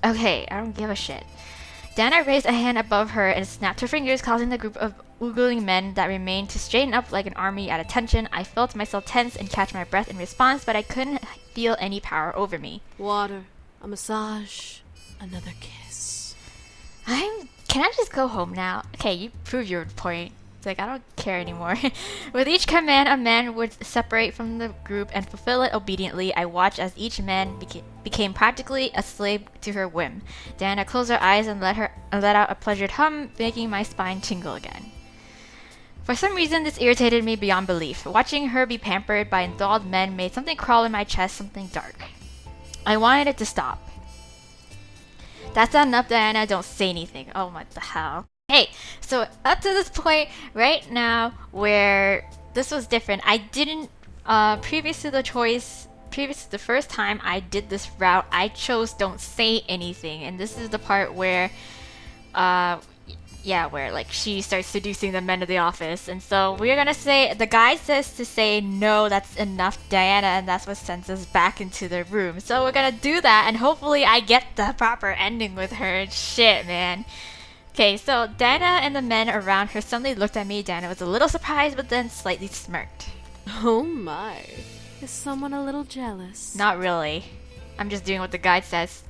Okay, I don't give a shit. Diana raised a hand above her and snapped her fingers, causing the group of oogling men that remained to straighten up like an army at attention. I felt myself tense and catch my breath in response, but I couldn't feel any power over me. Water, a massage, another kiss. Can I just go home now? Okay, you proved your point. It's like, I don't care anymore. With each command, a man would separate from the group and fulfill it obediently. I watched as each man became practically a slave to her whim. Diana closed her eyes and let out a pleasured hum, making my spine tingle again. For some reason, this irritated me beyond belief. Watching her be pampered by enthralled men made something crawl in my chest, something dark. I wanted it to stop. That's not enough, Diana. Don't say anything. Oh, what the hell? Hey, so up to this point right now where this was different, I didn't, previous to the first time I did this route, I chose don't say anything. And this is the part where, where like she starts seducing the men of the office. And so we're gonna say, the guy says to say, no, that's enough, Diana, and that's what sends us back into the room. So we're gonna do that, and hopefully I get the proper ending with her. Shit, man. Okay, so Diana and the men around her suddenly looked at me. Diana was a little surprised, but then slightly smirked. Oh my. Is someone a little jealous? Not really. I'm just doing what the guide says.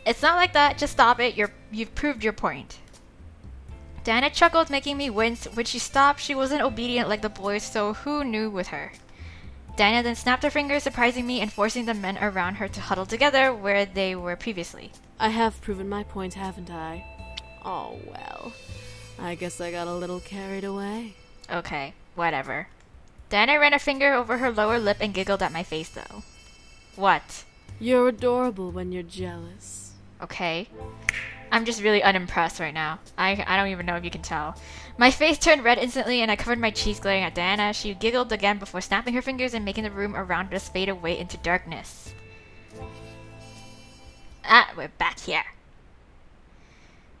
It's not like that. Just stop it. You've proved your point. Diana chuckled, making me wince. When she stopped, she wasn't obedient like the boys, so who knew with her? Diana then snapped her fingers, surprising me and forcing the men around her to huddle together where they were previously. I have proven my point, haven't I? Oh, well. I guess I got a little carried away. Okay, whatever. Diana ran a finger over her lower lip and giggled at my face, though. What? You're adorable when you're jealous. Okay. I'm just really unimpressed right now. I don't even know if you can tell. My face turned red instantly and I covered my cheeks glaring at Diana. She giggled again before snapping her fingers and making the room around us fade away into darkness. We're back here.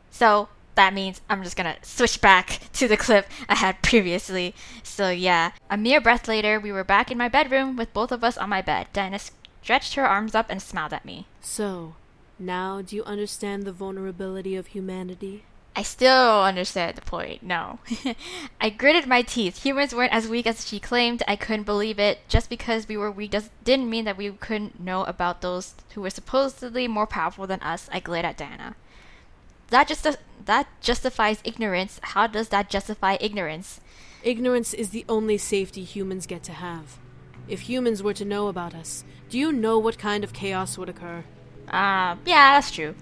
So, that means I'm just gonna switch back to the clip I had previously. So yeah, a mere breath later, we were back in my bedroom with both of us on my bed. Diana stretched her arms up and smiled at me. So, now do you understand the vulnerability of humanity? I still don't understand the point, no. I gritted my teeth. Humans weren't as weak as she claimed. I couldn't believe it. Just because we were weak didn't mean that we couldn't know about those who were supposedly more powerful than us. I glared at Diana. That justifies ignorance. How does that justify ignorance? Ignorance is the only safety humans get to have. If humans were to know about us, do you know what kind of chaos would occur? Yeah, that's true.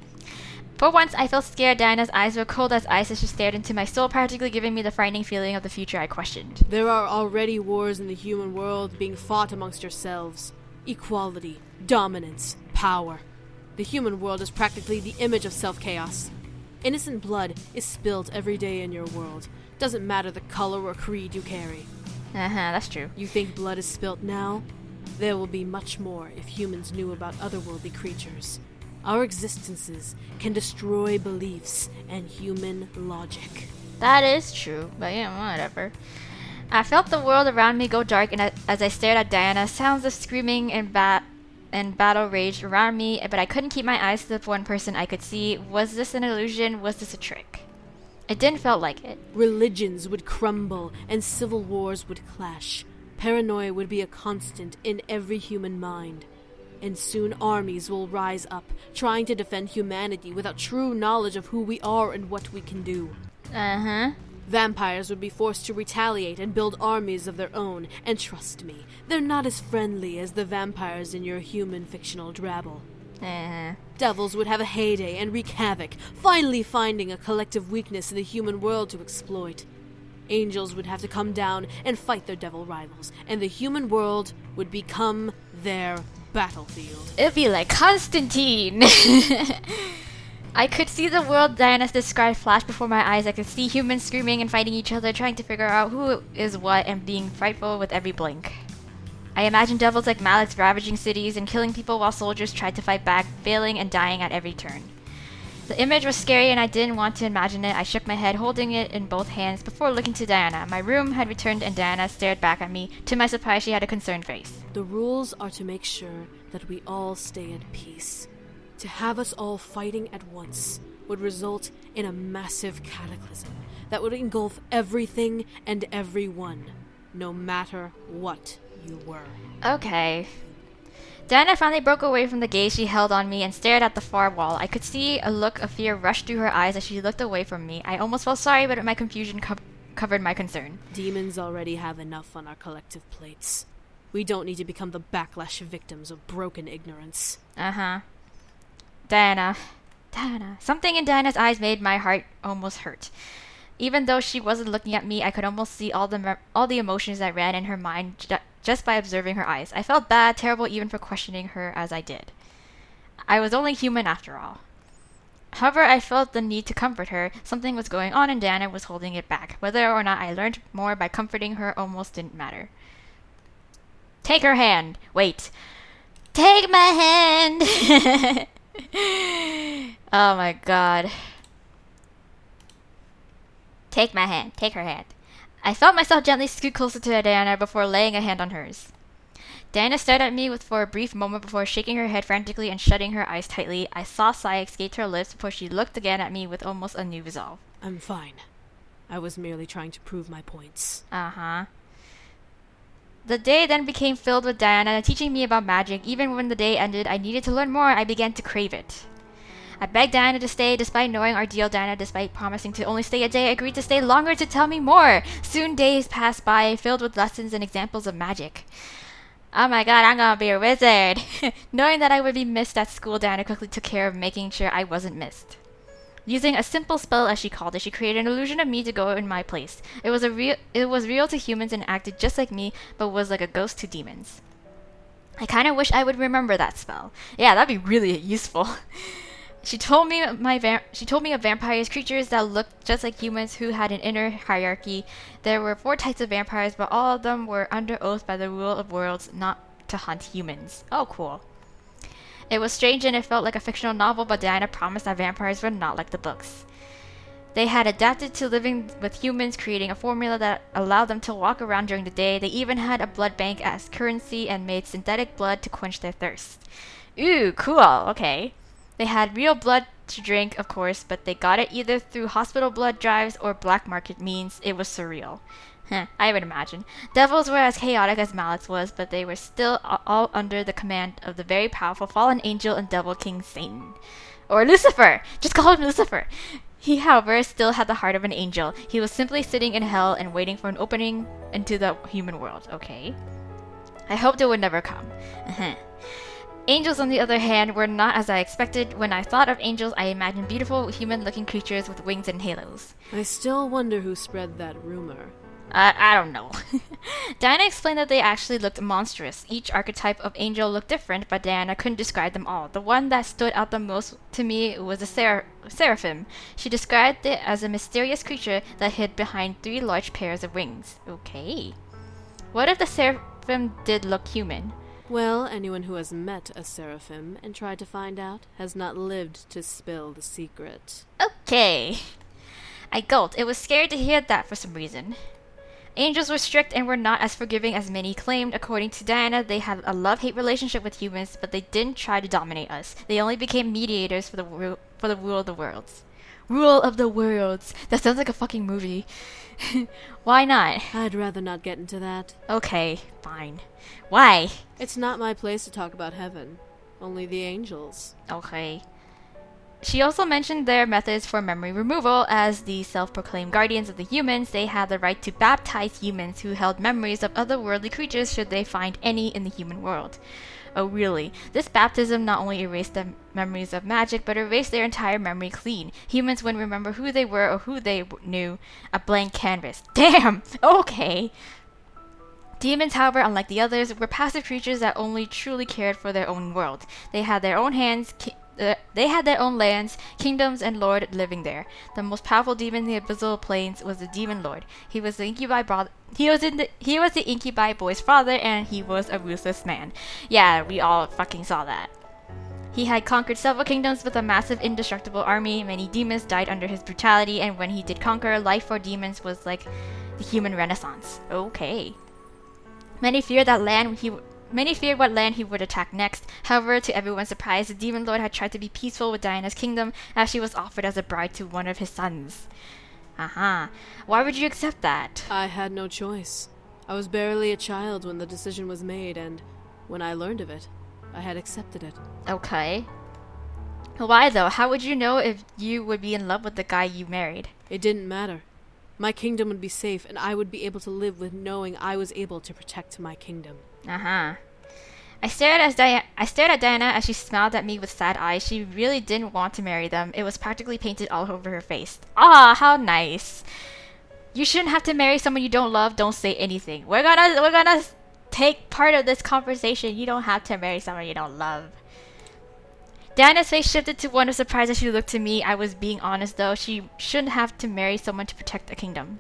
For once, I felt scared. Diana's eyes were cold as ice as she stared into my soul, practically giving me the frightening feeling of the future I questioned. There are already wars in the human world being fought amongst yourselves. Equality, dominance, power. The human world is practically the image of self-chaos. Innocent blood is spilled every day in your world. Doesn't matter the color or creed you carry. That's true. You think blood is spilt now? There will be much more if humans knew about otherworldly creatures. Our existences can destroy beliefs and human logic. That is true, but yeah, whatever. I felt the world around me go dark, and as I stared at Diana, sounds of screaming and battle raged around me, but I couldn't keep my eyes to the one person I could see. Was this an illusion? Was this a trick? It didn't feel like it. Religions would crumble and civil wars would clash. Paranoia would be a constant in every human mind. And soon armies will rise up, trying to defend humanity without true knowledge of who we are and what we can do. Vampires would be forced to retaliate and build armies of their own, and trust me, they're not as friendly as the vampires in your human fictional drabble. Devils would have a heyday and wreak havoc, finally finding a collective weakness in the human world to exploit. Angels would have to come down and fight their devil rivals, and the human world would become their battlefield. It'd be like Constantine! I could see the world Diana described flash before my eyes. I could see humans screaming and fighting each other, trying to figure out who is what, and being frightful with every blink. I imagined devils like Maleks ravaging cities and killing people while soldiers tried to fight back, failing and dying at every turn. The image was scary and I didn't want to imagine it. I shook my head, holding it in both hands before looking to Diana. My room had returned and Diana stared back at me. To my surprise, she had a concerned face. The rules are to make sure that we all stay at peace. To have us all fighting at once would result in a massive cataclysm that would engulf everything and everyone, no matter what you were. Okay. Diana finally broke away from the gaze she held on me and stared at the far wall. I could see a look of fear rush through her eyes as she looked away from me. I almost felt sorry, but my confusion covered my concern. Demons already have enough on our collective plates. We don't need to become the backlash victims of broken ignorance. Uh-huh. Diana. Something in Diana's eyes made my heart almost hurt. Even though she wasn't looking at me, I could almost see all the emotions that ran in her mind just by observing her eyes. I felt bad, terrible even for questioning her as I did. I was only human after all. However, I felt the need to comfort her. Something was going on and Diana was holding it back. Whether or not I learned more by comforting her almost didn't matter. Take her hand. Wait. Take my hand. Oh my god. Take my hand. Take her hand. I felt myself gently scoot closer to Diana before laying a hand on hers. Diana stared at me for a brief moment before shaking her head frantically and shutting her eyes tightly. I saw sigh escape her lips before she looked again at me with almost a new resolve. I'm fine. I was merely trying to prove my points. Uh-huh. The day then became filled with Diana teaching me about magic. Even when the day ended, I needed to learn more. I began to crave it. I begged Diana to stay despite knowing our deal. Diana, despite promising to only stay a day, agreed to stay longer to tell me more. Soon days passed by, filled with lessons and examples of magic. Oh my god, I'm gonna be a wizard! Knowing that I would be missed at school, Diana quickly took care of making sure I wasn't missed. Using a simple spell, as she called it, she created an illusion of me to go in my place. It was real to humans and acted just like me, but was like a ghost to demons. I kind of wish I would remember that spell. Yeah, that'd be really useful. She told me of vampires, creatures that looked just like humans who had an inner hierarchy. There were 4 types of vampires, but all of them were under oath by the rule of worlds not to hunt humans. Oh, cool. It was strange and it felt like a fictional novel, but Diana promised that vampires were not like the books. They had adapted to living with humans, creating a formula that allowed them to walk around during the day. They even had a blood bank as currency and made synthetic blood to quench their thirst. Ooh, cool, okay. They had real blood to drink, of course, but they got it either through hospital blood drives or black market means. It was surreal. I would imagine. Devils were as chaotic as Malix was, but they were still all under the command of the very powerful fallen angel and devil king Satan. Or Lucifer! Just call him Lucifer! He, however, still had the heart of an angel. He was simply sitting in hell and waiting for an opening into the human world, okay? I hoped it would never come. Angels, on the other hand, were not as I expected. When I thought of angels, I imagined beautiful, human-looking creatures with wings and halos. I still wonder who spread that rumor. I don't know. Diana explained that they actually looked monstrous. Each archetype of angel looked different, but Diana couldn't describe them all. The one that stood out the most to me was a seraphim. She described it as a mysterious creature that hid behind 3 large pairs of wings. Okay. What if the seraphim did look human? Well, anyone who has met a seraphim and tried to find out has not lived to spill the secret. Okay. I gulped. It was scary to hear that for some reason. Angels were strict and were not as forgiving as many claimed. According to Diana, they had a love-hate relationship with humans, but they didn't try to dominate us. They only became mediators for the rule of the worlds. Rule of the worlds. That sounds like a fucking movie. Why not? I'd rather not get into that. Okay, fine. Why? It's not my place to talk about heaven. Only the angels. Okay. She also mentioned their methods for memory removal. As the self-proclaimed guardians of the humans, they had the right to baptize humans who held memories of otherworldly creatures should they find any in the human world. Oh really? This baptism not only erased the memories of magic, but erased their entire memory clean. Humans wouldn't remember who they were or who they knew. A blank canvas. Damn! Okay. Demons, however, unlike the others, were passive creatures that only truly cared for their own world. They had their own lands, kingdoms, and lord living there. The most powerful demon in the abyssal plains was the demon lord. He was the incubi boy's father, and he was a ruthless man. Yeah, we all fucking saw that. He had conquered several kingdoms with a massive indestructible army. Many demons died under his brutality, and when he did conquer, life for demons was like the human renaissance. Okay. Many feared that land Many feared what land he would attack next. However, to everyone's surprise, the Demon Lord had tried to be peaceful with Diana's kingdom as she was offered as a bride to one of his sons. Why would you accept that? I had no choice. I was barely a child when the decision was made, and when I learned of it, I had accepted it. Okay. Why though? How would you know if you would be in love with the guy you married? It didn't matter. My kingdom would be safe, and I would be able to live with knowing I was able to protect my kingdom. I stared at Diana as she smiled at me with sad eyes. She really didn't want to marry them. It was practically painted all over her face. Ah, how nice. You shouldn't have to marry someone you don't love. Don't say anything. We're gonna take part of this conversation. You don't have to marry someone you don't love. Diana's face shifted to one of surprise as she looked to me. I was being honest though. She shouldn't have to marry someone to protect a kingdom.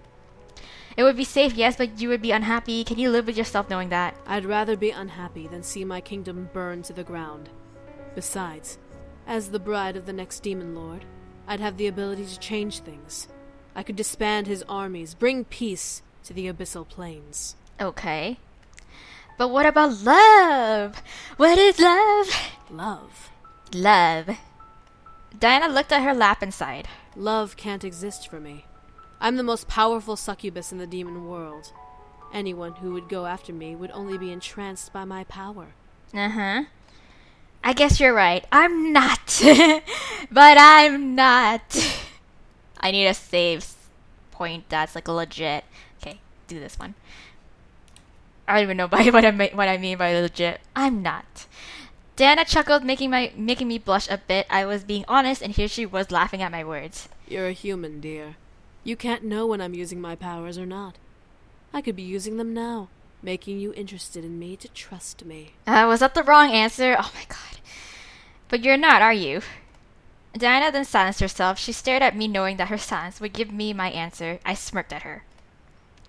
It would be safe, yes, but you would be unhappy. Can you live with yourself knowing that? I'd rather be unhappy than see my kingdom burn to the ground. Besides, as the bride of the next Demon Lord, I'd have the ability to change things. I could disband his armies, bring peace to the abyssal plains. Okay. But what about love? What is love? Love. Love. Diana looked at her lap and sighed. Love can't exist for me. I'm the most powerful succubus in the demon world. Anyone who would go after me would only be entranced by my power. I guess you're right. I'm not. But I'm not. I need a save point that's like legit. Okay, do this one. I don't even know by what I mean by legit. I'm not. Diana chuckled, making me blush a bit. I was being honest, and here she was laughing at my words. You're a human, dear. You can't know when I'm using my powers or not. I could be using them now, making you interested in me to trust me. Was that the wrong answer? Oh my god. But you're not, are you? Diana then silenced herself. She stared at me knowing that her silence would give me my answer. I smirked at her.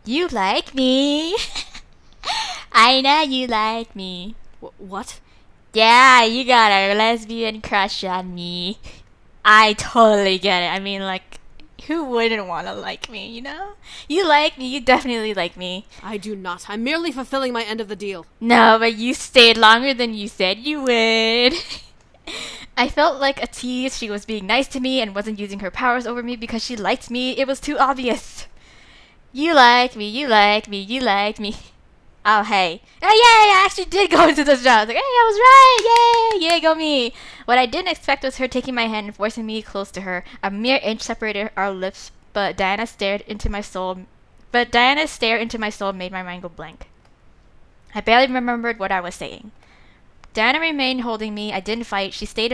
You like me. I know you like me. What? Yeah, you got a lesbian crush on me. I totally get it. I mean, like, who wouldn't want to like me, you know? You like me. You definitely like me. I do not. I'm merely fulfilling my end of the deal. No, but you stayed longer than you said you would. I felt like a tease. She was being nice to me and wasn't using her powers over me because she liked me. It was too obvious. You like me. You like me. You like me. Oh, hey. Oh, yay, I actually did go into this job. I was like, hey, I was right. Yay, go me. What I didn't expect was her taking my hand and forcing me close to her. A mere inch separated our lips, but Diana's stare into my soul made my mind go blank. I barely remembered what I was saying. Diana remained holding me. I didn't fight. She stared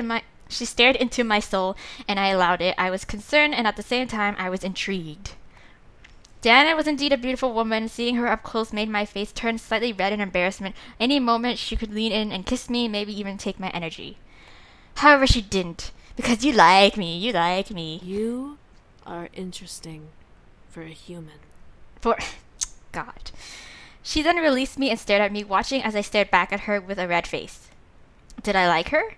into my soul, and I allowed it. I was concerned, and at the same time, I was intrigued. Diana was indeed a beautiful woman. Seeing her up close made my face turn slightly red in embarrassment. Any moment she could lean in and kiss me, maybe even take my energy. However, she didn't. Because you like me. You like me. You are interesting for a human. God. She then released me and stared at me, watching as I stared back at her with a red face. Did I like her?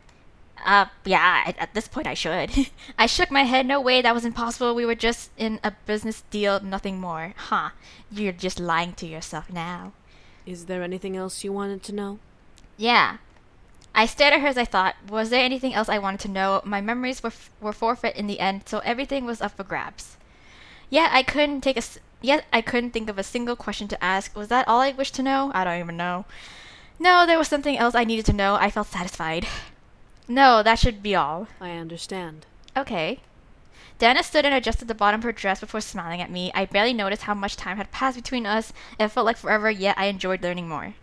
Yeah, at this point I should. I shook my head. No way, that was impossible. We were just in a business deal, nothing more. Huh. You're just lying to yourself now. Is there anything else you wanted to know? Yeah. I stared at her as I thought. Was there anything else I wanted to know? My memories were forfeit in the end, so everything was up for grabs. Yet I couldn't think of a single question to ask. Was that all I wished to know? I don't even know. No, there was something else I needed to know. I felt satisfied. No, that should be all. I understand. Okay. Diana stood and adjusted the bottom of her dress before smiling at me. I barely noticed how much time had passed between us. It felt like forever, yet I enjoyed learning more.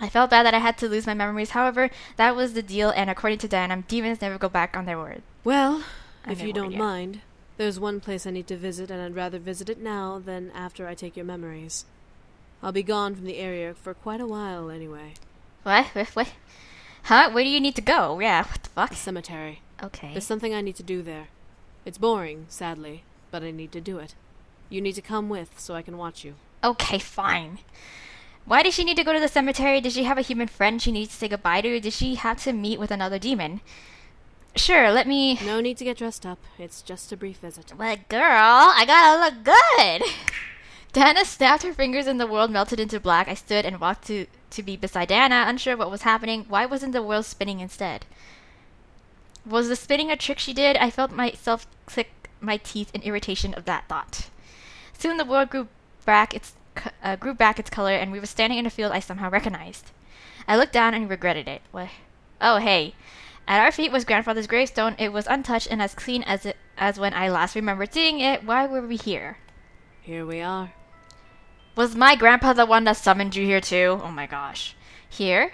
I felt bad that I had to lose my memories. However, that was the deal, and according to Diana, demons never go back on their word. Well, if you don't mind, there's one place I need to visit, and I'd rather visit it now than after I take your memories. I'll be gone from the area for quite a while, anyway. What? Huh? Where do you need to go? Yeah, what the fuck? A cemetery. Okay. There's something I need to do there. It's boring, sadly, but I need to do it. You need to come with so I can watch you. Okay, fine. Why did she need to go to the cemetery? Did she have a human friend she needs to say goodbye to? Did she have to meet with another demon? Sure, let me... No need to get dressed up. It's just a brief visit. But girl, I gotta look good. Diana snapped her fingers and the world melted into black. I stood and walked to be beside Diana, unsure what was happening. Why wasn't the world spinning instead? Was the spinning a trick she did? I felt myself click my teeth in irritation of that thought. Soon the world grew back its color, and we were standing in a field I somehow recognized. I looked down and regretted it. What? Oh, hey. At our feet was grandfather's gravestone. It was untouched and as clean as when I last remembered seeing it. Why were we here? Here we are. Was my grandpa the one that summoned you here too? Oh my gosh. Here?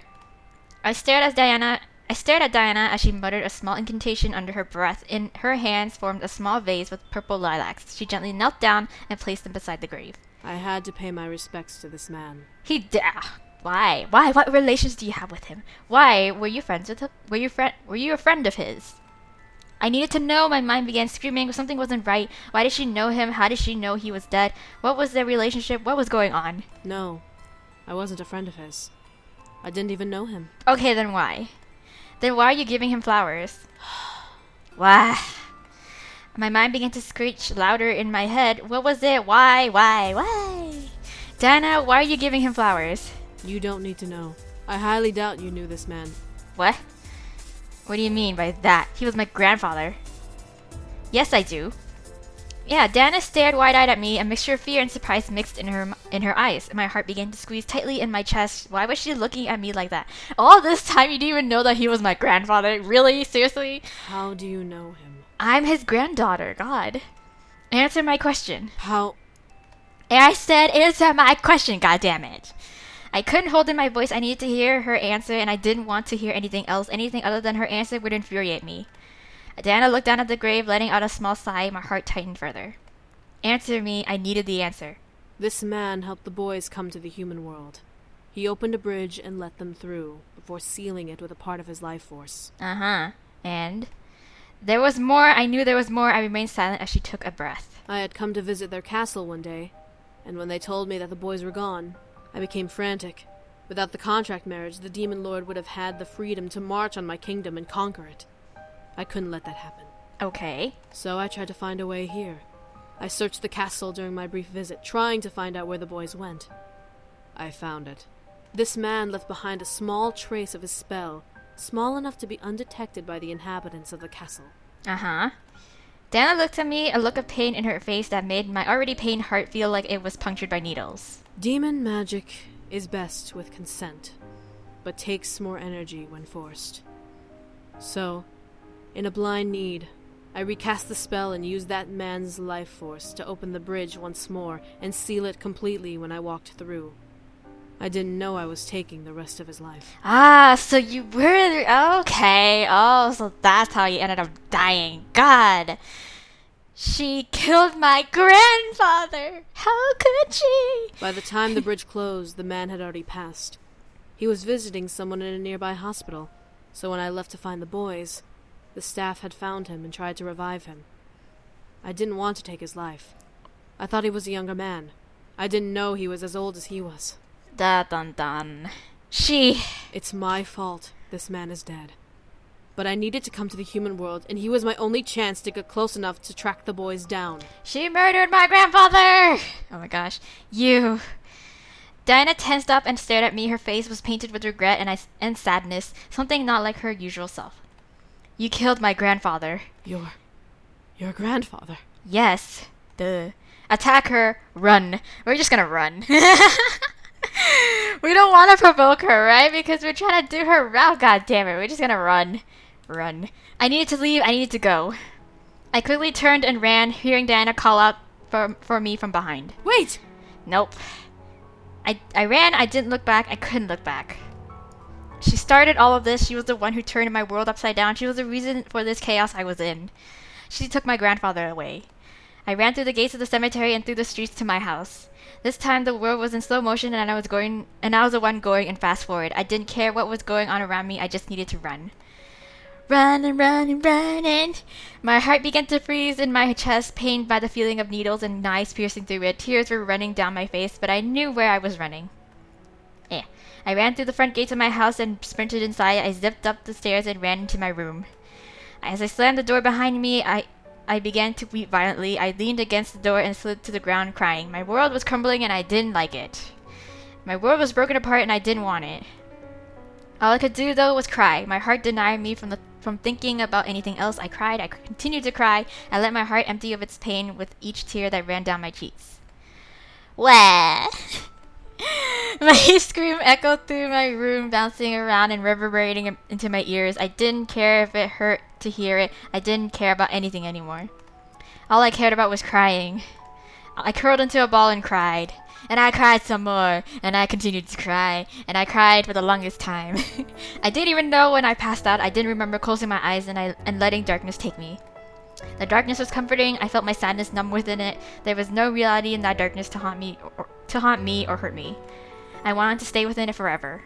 I stared at Diana as she muttered a small incantation under her breath. In her hands formed a small vase with purple lilacs. She gently knelt down and placed them beside the grave. I had to pay my respects to this man. Why? Why? What relations do you have with him? Why? Were you friends with him? Were you a friend of his? I needed to know. My mind began screaming. Something wasn't right. Why did she know him? How did she know he was dead? What was their relationship? What was going on? No, I wasn't a friend of his. I didn't even know him. Okay, then why? Then why are you giving him flowers? Why? My mind began to screech louder in my head. What was it? Why? Diana, why are you giving him flowers? You don't need to know. I highly doubt you knew this man. What? What do you mean by that? He was my grandfather. Yes, I do. Yeah, Diana stared wide-eyed at me, a mixture of fear and surprise mixed in her eyes. My heart began to squeeze tightly in my chest. Why was she looking at me like that? All this time you didn't even know that he was my grandfather? Really? Seriously? How do you know him? I'm his granddaughter, God. Answer my question. How? And I said, answer my question, goddammit. I couldn't hold in my voice. I needed to hear her answer, and I didn't want to hear anything else. Anything other than her answer would infuriate me. Diana looked down at the grave, letting out a small sigh. My heart tightened further. Answer me. I needed the answer. This man helped the boys come to the human world. He opened a bridge and let them through, before sealing it with a part of his life force. Uh-huh. And? There was more. I knew there was more. I remained silent as she took a breath. I had come to visit their castle one day, and when they told me that the boys were gone, I became frantic. Without the contract marriage, the demon lord would have had the freedom to march on my kingdom and conquer it. I couldn't let that happen. Okay. So I tried to find a way here. I searched the castle during my brief visit, trying to find out where the boys went. I found it. This man left behind a small trace of his spell, small enough to be undetected by the inhabitants of the castle. Uh-huh. Diana looked at me, a look of pain in her face that made my already pained heart feel like it was punctured by needles. Demon magic is best with consent, but takes more energy when forced. So, in a blind need, I recast the spell and used that man's life force to open the bridge once more and seal it completely when I walked through. I didn't know I was taking the rest of his life. Ah, so you were... Okay. Oh, so that's how you ended up dying. God. She killed my grandfather. How could she? By the time the bridge closed, the man had already passed. He was visiting someone in a nearby hospital, so when I left to find the boys, the staff had found him and tried to revive him. I didn't want to take his life. I thought he was a younger man. I didn't know he was as old as he was. Dun. It's my fault this man is dead. But I needed to come to the human world, and he was my only chance to get close enough to track the boys down. She murdered my grandfather! Oh my gosh. You... Diana tensed up and stared at me. Her face was painted with regret and sadness, something not like her usual self. You killed my grandfather. Your grandfather? Yes. Duh. Attack her. Run. We're just gonna run. We don't want to provoke her, right? Because we're trying to do her route, goddammit. We're just gonna run. Run. I needed to leave. I needed to go. I quickly turned and ran, hearing Diana call out for me from behind. Wait! Nope. I ran. I didn't look back. I couldn't look back. She started all of this. She was the one who turned my world upside down. She was the reason for this chaos I was in. She took my grandfather away. I ran through the gates of the cemetery and through the streets to my house. This time the world was in slow motion and I was the one going in fast forward. I didn't care what was going on around me. I just needed to run. Run and run and run and... My heart began to freeze in my chest, pained by the feeling of needles and knives piercing through it. Tears were running down my face, but I knew where I was running. I ran through the front gates of my house and sprinted inside. I zipped up the stairs and ran into my room. As I slammed the door behind me, I began to weep violently. I leaned against the door and slid to the ground crying. My world was crumbling and I didn't like it. My world was broken apart and I didn't want it. All I could do though was cry. My heart denied me from thinking about anything else. I cried. I continued to cry. I let my heart empty of its pain with each tear that ran down my cheeks. Wah! My scream echoed through my room, bouncing around and reverberating into my ears. I didn't care if it hurt to hear it. I didn't care about anything anymore. All I cared about was crying. I curled into a ball and cried. And I cried some more. And I continued to cry. And I cried for the longest time. I didn't even know when I passed out. I didn't remember closing my eyes and letting darkness take me. The darkness was comforting. I felt my sadness numb within it. There was no reality in that darkness to haunt me or hurt me. I wanted to stay within it forever.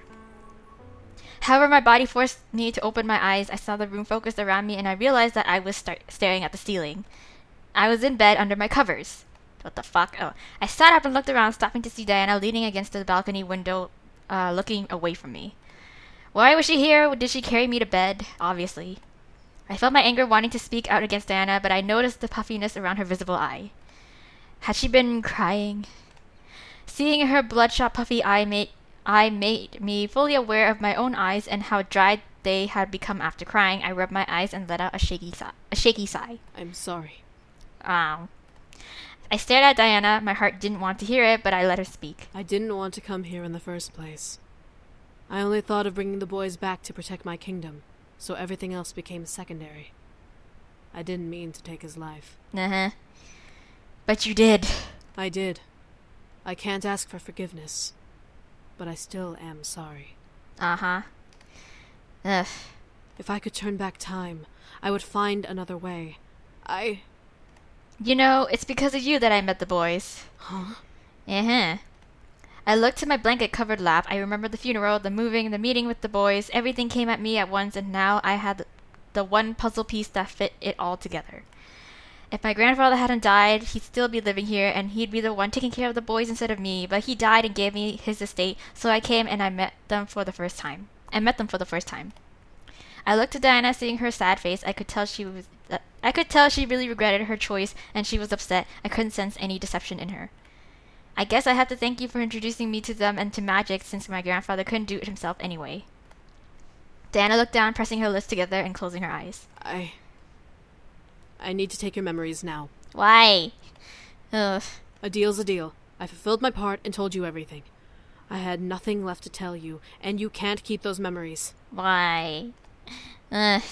However, my body forced me to open my eyes. I saw the room focused around me and I realized that I was staring at the ceiling. I was in bed under my covers. What the fuck? Oh. I sat up and looked around, stopping to see Diana leaning against the balcony window, looking away from me. Why was she here? Did she carry me to bed? Obviously. I felt my anger wanting to speak out against Diana, but I noticed the puffiness around her visible eye. Had she been crying? Seeing her bloodshot puffy eye made me fully aware of my own eyes and how dry they had become after crying. I rubbed my eyes and let out a shaky sigh. I'm sorry. Ow. I stared at Diana. My heart didn't want to hear it, but I let her speak. I didn't want to come here in the first place. I only thought of bringing the boys back to protect my kingdom, so everything else became secondary. I didn't mean to take his life. Uh-huh. But you did. I did. I can't ask for forgiveness, but I still am sorry. Uh-huh. Ugh. If I could turn back time, I would find another way. You know, it's because of you that I met the boys. Huh? Uh-huh. I looked to my blanket-covered lap. I remembered the funeral, the moving, the meeting with the boys. Everything came at me at once, and now I had the one puzzle piece that fit it all together. If my grandfather hadn't died, he'd still be living here, and he'd be the one taking care of the boys instead of me. But he died and gave me his estate, so I came and I met them for the first time. I looked at Diana, seeing her sad face. I could tell she really regretted her choice, and she was upset. I couldn't sense any deception in her. I guess I have to thank you for introducing me to them and to magic, since my grandfather couldn't do it himself anyway. Diana looked down, pressing her lips together and closing her eyes. I need to take your memories now. Why? Ugh. A deal's a deal. I fulfilled my part and told you everything. I had nothing left to tell you, and you can't keep those memories. Why? Ugh.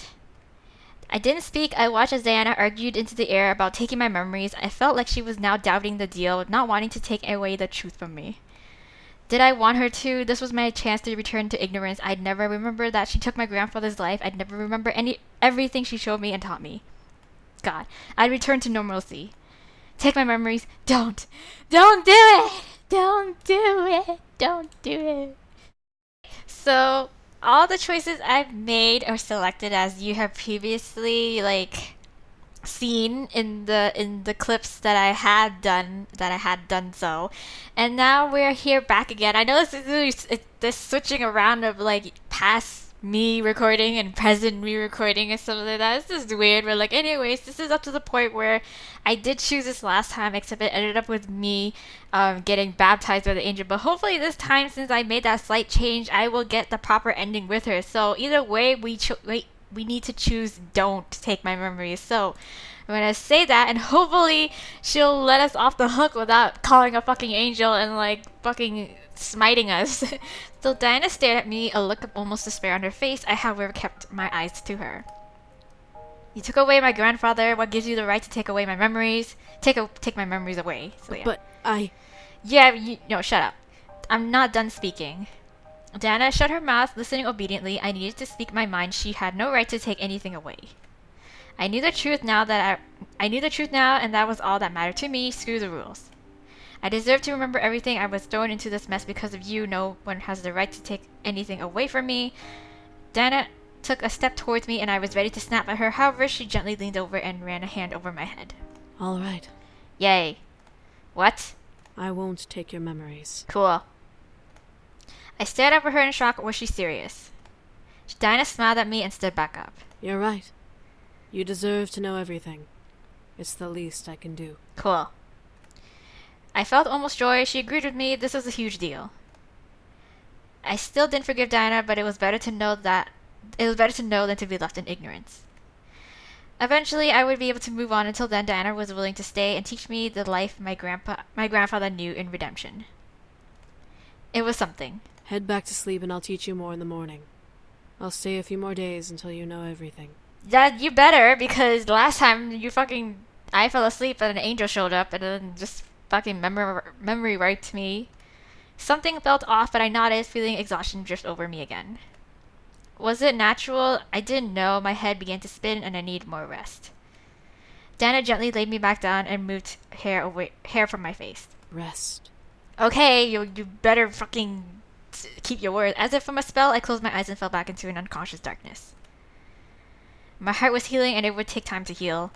I didn't speak. I watched as Diana argued into the air about taking my memories. I felt like she was now doubting the deal, not wanting to take away the truth from me. Did I want her to? This was my chance to return to ignorance. I'd never remember that she took my grandfather's life. I'd never remember everything she showed me and taught me. God, I'd return to normalcy. Take my memories. Don't do it! Don't do it! Don't do it! So, all the choices I've made or selected, as you have previously seen in the clips that I had done so, and now we're here back again. I know this switching around of past me recording and present me recording and something like that. This is weird, but anyways, this is up to the point where I did choose this last time, except it ended up with me getting baptized by the angel. But hopefully this time, since I made that slight change, I will get the proper ending with her. So either way, we need to choose don't take my memories. So I'm gonna say that, and hopefully she'll let us off the hook without calling a fucking angel and fucking smiting us. So Diana stared at me, a look of almost despair on her face. I, however, kept my eyes to her. You took away my grandfather. What gives you the right to take away my memories? Take my memories away. So, yeah. But No, shut up. I'm not done speaking. Diana shut her mouth, listening obediently. I needed to speak my mind. She had no right to take anything away. I knew the truth now, and that was all that mattered to me. Screw the rules. I deserve to remember everything. I was thrown into this mess because of you. No one has the right to take anything away from me. Diana took a step towards me, and I was ready to snap at her. However, she gently leaned over and ran a hand over my head. All right. Yay. What? I won't take your memories. Cool. I stared up at her in shock. Was she serious? Diana smiled at me and stood back up. You're right. You deserve to know everything. It's the least I can do. Cool. I felt almost joy. She agreed with me. This was a huge deal. I still didn't forgive Diana, but it was better to know than to be left in ignorance. Eventually, I would be able to move on. Until then, Diana was willing to stay and teach me the life my grandfather knew in redemption. It was something. Head back to sleep and I'll teach you more in the morning. I'll stay a few more days until you know everything. Yeah, you better, because last time I fell asleep and an angel showed up and then just fucking memory wiped me. Something felt off, but I nodded, feeling exhaustion drift over me again. Was it natural? I didn't know. My head began to spin and I needed more rest. Dana gently laid me back down and moved hair from my face. Rest. Okay, you better fucking keep your word. As if from a spell, I closed my eyes and fell back into an unconscious darkness. My heart was healing and it would take time to heal.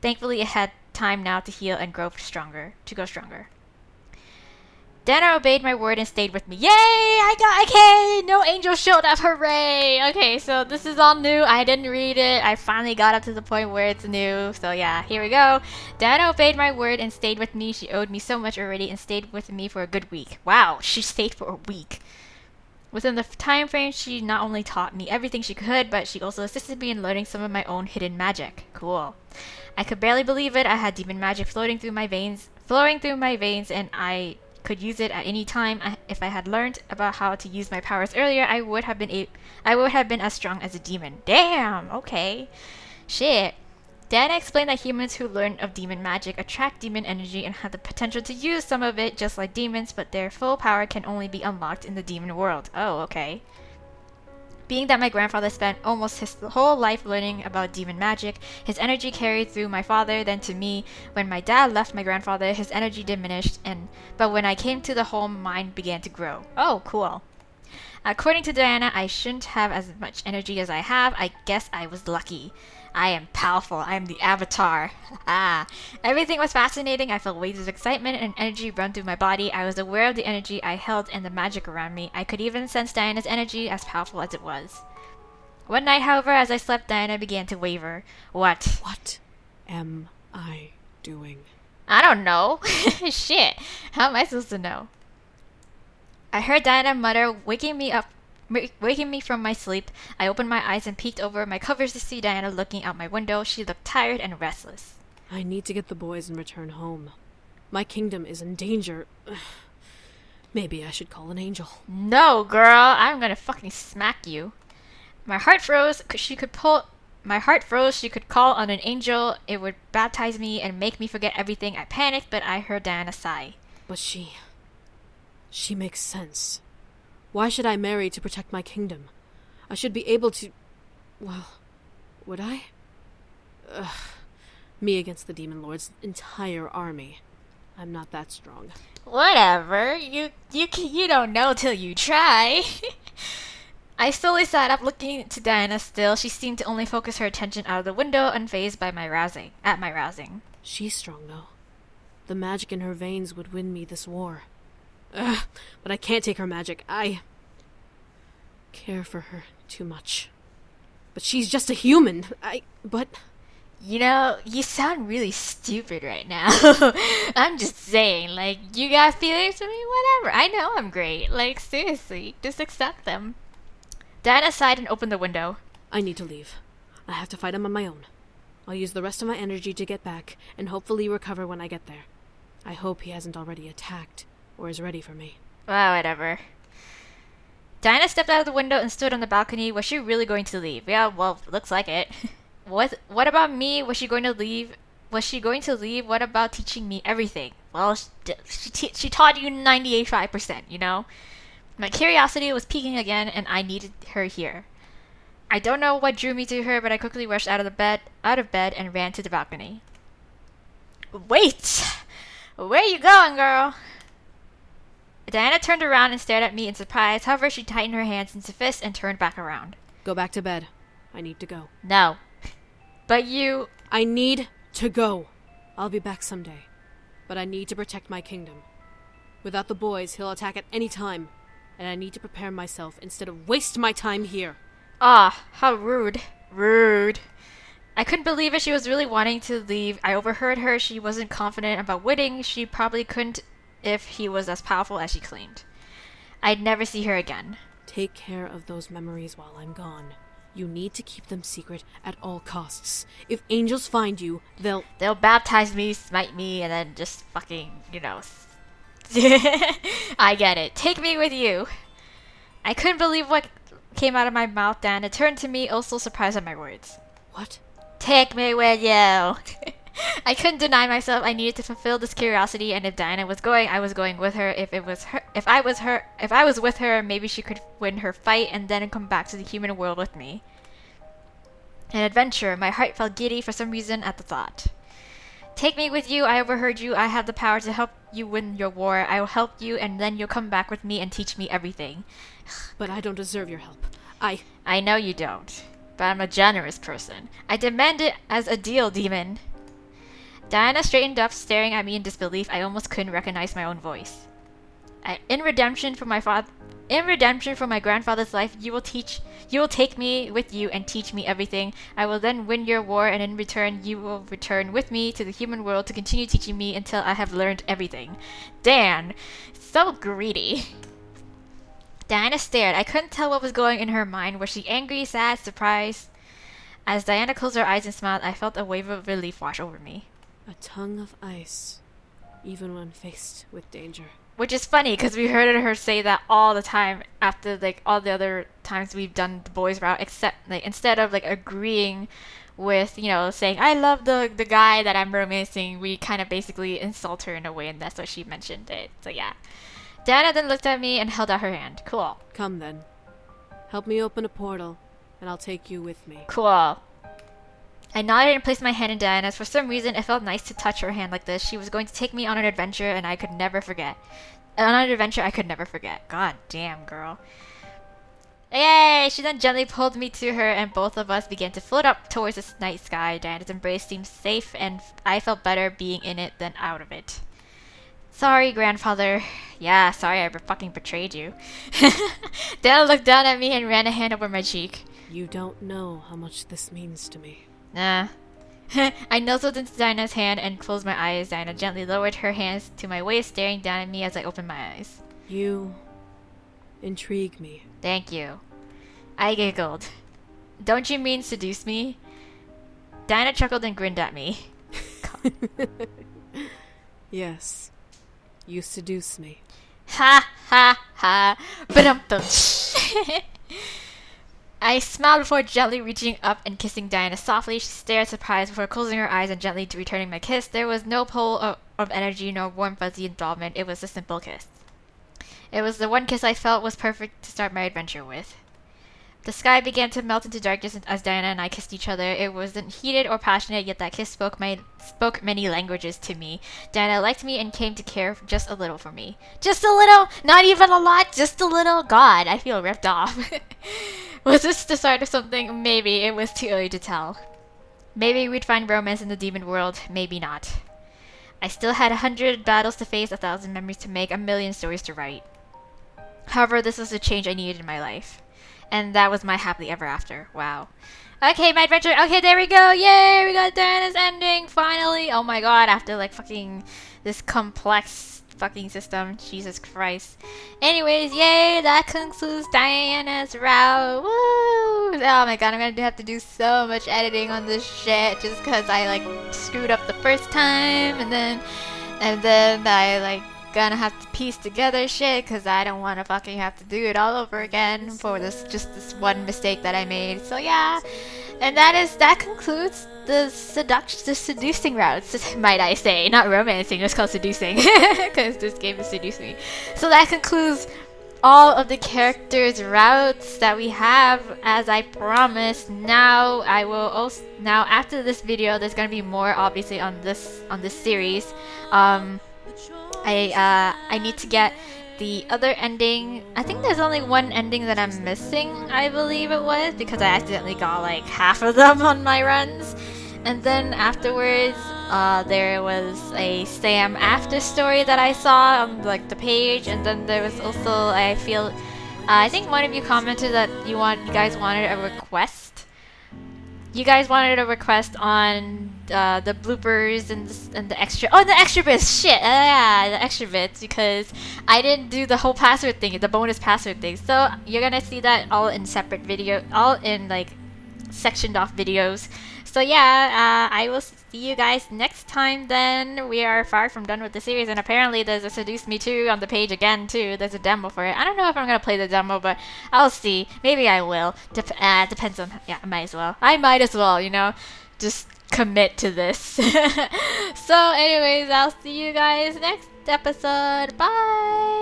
Thankfully, it had time now to heal and grow stronger. Dana obeyed my word and stayed with me. Yay! Okay! No angel showed up. Hooray! Okay, so this is all new. I didn't read it. I finally got up to the point where it's new. So yeah, here we go. Dana obeyed my word and stayed with me. She owed me so much already and stayed with me for a good week. Wow, she stayed for a week. Within the time frame, she not only taught me everything she could, but she also assisted me in learning some of my own hidden magic. Cool. I could barely believe it. I had demon magic flowing through my veins, and I could use it at any time. If I had learned about how to use my powers earlier, I would have been as strong as a demon. Damn. Okay. Shit. Dana explained that humans who learn of demon magic attract demon energy and have the potential to use some of it just like demons, but their full power can only be unlocked in the demon world. Oh, okay. Being that my grandfather spent almost his whole life learning about demon magic, his energy carried through my father, then to me. When my dad left my grandfather, his energy diminished, but when I came to the home, mine began to grow. Oh, cool. According to Diana, I shouldn't have as much energy as I have. I guess I was lucky. I am powerful. I am the Avatar. Everything was fascinating. I felt waves of excitement and energy run through my body. I was aware of the energy I held and the magic around me. I could even sense Diana's energy, as powerful as it was. One night, however, as I slept, Diana began to waver. What? What am I doing? I don't know. Shit. How am I supposed to know? I heard Diana mutter, waking me from my sleep. I opened my eyes and peeked over my covers to see Diana looking out my window. She looked tired and restless. I need to get the boys and return home. My kingdom is in danger. Maybe I should call an angel. No, girl. I'm gonna fucking smack you. My heart froze. She could call on an angel. It would baptize me and make me forget everything. I panicked, but I heard Diana sigh. But she makes sense. Why should I marry to protect my kingdom? I should be able to... Well, would I? Me against the Demon Lord's entire army. I'm not that strong. Whatever. You don't know till you try. I slowly sat up, looking to Diana still. She seemed to only focus her attention out of the window, unfazed by my rousing. She's strong, though. The magic in her veins would win me this war. But I can't take her magic. I care for her too much. But she's just a human. You know, you sound really stupid right now. I'm just saying, like, you got feelings for me? Whatever. I know I'm great. Like, seriously, just accept them. Diana sighed and opened the window. I need to leave. I have to fight him on my own. I'll use the rest of my energy to get back and hopefully recover when I get there. I hope he hasn't already attacked or is ready for me. Well, whatever. Diana stepped out of the window and stood on the balcony. Was she really going to leave? Yeah, well, looks like it. What about me? Was she going to leave? What about teaching me everything? Well, she taught you 98.5%, you know? My curiosity was peaking again, and I needed her here. I don't know what drew me to her, but I quickly rushed out of bed and ran to the balcony. Wait! Where you going, girl? Diana turned around and stared at me in surprise. However, she tightened her hands into fists and turned back around. Go back to bed. I need to go. No. But you... I need to go. I'll be back someday. But I need to protect my kingdom. Without the boys, he'll attack at any time. And I need to prepare myself instead of waste my time here. Ah, how rude. Rude. I couldn't believe it. She was really wanting to leave. I overheard her. She wasn't confident about winning. She probably couldn't if he was as powerful as she claimed. I'd never see her again. Take care of those memories while I'm gone. You need to keep them secret at all costs. If angels find you, they'll baptize me, smite me, and then just fucking, I get it. Take me with you. I couldn't believe what came out of my mouth then. It turned to me, also surprised at my words. What? Take me with you. I couldn't deny myself. I needed to fulfill this curiosity, and if Diana was going, I was going with her. If I was with her, maybe she could win her fight and then come back to the human world with me. An adventure. My heart felt giddy for some reason at the thought. Take me with you. I overheard you. I have the power to help you win your war. I will help you, and then you'll come back with me and teach me everything. But I don't deserve your help. I know you don't, but I'm a generous person. I demand it as a deal, demon. Diana straightened up, staring at me in disbelief. I almost couldn't recognize my own voice. In redemption for my grandfather's life, you will take me with you and teach me everything. I will then win your war, and in return, you will return with me to the human world to continue teaching me until I have learned everything. Dan, so greedy. Diana stared. I couldn't tell what was going in her mind. Was she angry, sad, surprised? As Diana closed her eyes and smiled, I felt a wave of relief wash over me. A tongue of ice, even when faced with danger. Which is funny, because we heard her say that all the time after, all the other times we've done the boys route, except, instead of, agreeing with, saying, I love the guy that I'm romancing, we kind of basically insult her in a way, and that's what she mentioned it. So, yeah. Diana then looked at me and held out her hand. Cool. Come, then. Help me open a portal, and I'll take you with me. Cool. I nodded and placed my hand in Diana's. For some reason, it felt nice to touch her hand like this. She was going to take me on an adventure, and I could never forget. On an adventure I could never forget. God damn, girl. Yay! She then gently pulled me to her, and both of us began to float up towards the night sky. Diana's embrace seemed safe, and I felt better being in it than out of it. Sorry, grandfather. Yeah, sorry I fucking betrayed you. Diana looked down at me and ran a hand over my cheek. You don't know how much this means to me. Nah. I nuzzled into Diana's hand and closed my eyes. Diana gently lowered her hands to my waist, staring down at me as I opened my eyes. You intrigue me. Thank you. I giggled. Don't you mean seduce me? Diana chuckled and grinned at me. Yes. You seduce me. Ha ha ha. Ba-dum-dum. I smiled before gently reaching up and kissing Diana softly. She stared surprised before closing her eyes and gently returning my kiss. There was no pull of energy nor warm fuzzy involvement. It was a simple kiss. It was the one kiss I felt was perfect to start my adventure with. The sky began to melt into darkness as Diana and I kissed each other. It wasn't heated or passionate, yet that kiss spoke many languages to me. Diana liked me and came to care just a little for me. Just a little? Not even a lot? Just a little? God, I feel ripped off. Was this the start of something? Maybe. It was too early to tell. Maybe we'd find romance in the demon world. Maybe not. I still had 100 battles to face, 1,000 memories to make, 1,000,000 stories to write. However, this was the change I needed in my life. And that was my happily ever after. Wow. Okay, my adventure. Okay, there we go. Yay, we got Diana's ending, finally. Oh my god, after fucking this complex fucking system. Jesus Christ. Anyways, yay, that concludes Diana's route. Woo! Oh my god, I'm gonna have to do so much editing on this shit just because I screwed up the first time, and then I gonna have to piece together shit because I don't want to fucking have to do it all over again for this one mistake that I made. So yeah, and that concludes the seducing routes, might I say. Not romancing, it's called seducing because this game is seduce me. So that concludes all of the characters' routes that we have, as I promised. Now I will also, after this video, there's gonna be more obviously on this series. I need to get the other ending. I think there's only one ending that I'm missing, I believe it was, because I accidentally got half of them on my runs. And then afterwards, there was a Sam after story that I saw on the page, and then there was also, I think one of you commented that you guys wanted a request. you guys wanted a request on the bloopers and the extra. Oh, the extra bits. Shit. Yeah, the extra bits because I didn't do the whole password thing, the bonus password thing. So you're gonna see that all in separate video, all in like sectioned off videos. So yeah, I will see you guys next time then. We are far from done with the series, and apparently there's a Seduce Me Too on the page again too. There's a demo for it. I don't know if I'm gonna play the demo, but I'll see. Maybe I will. Depends on. Yeah, I might as well. I might as well, you know, just commit to this. So anyways, I'll see you guys next episode. Bye!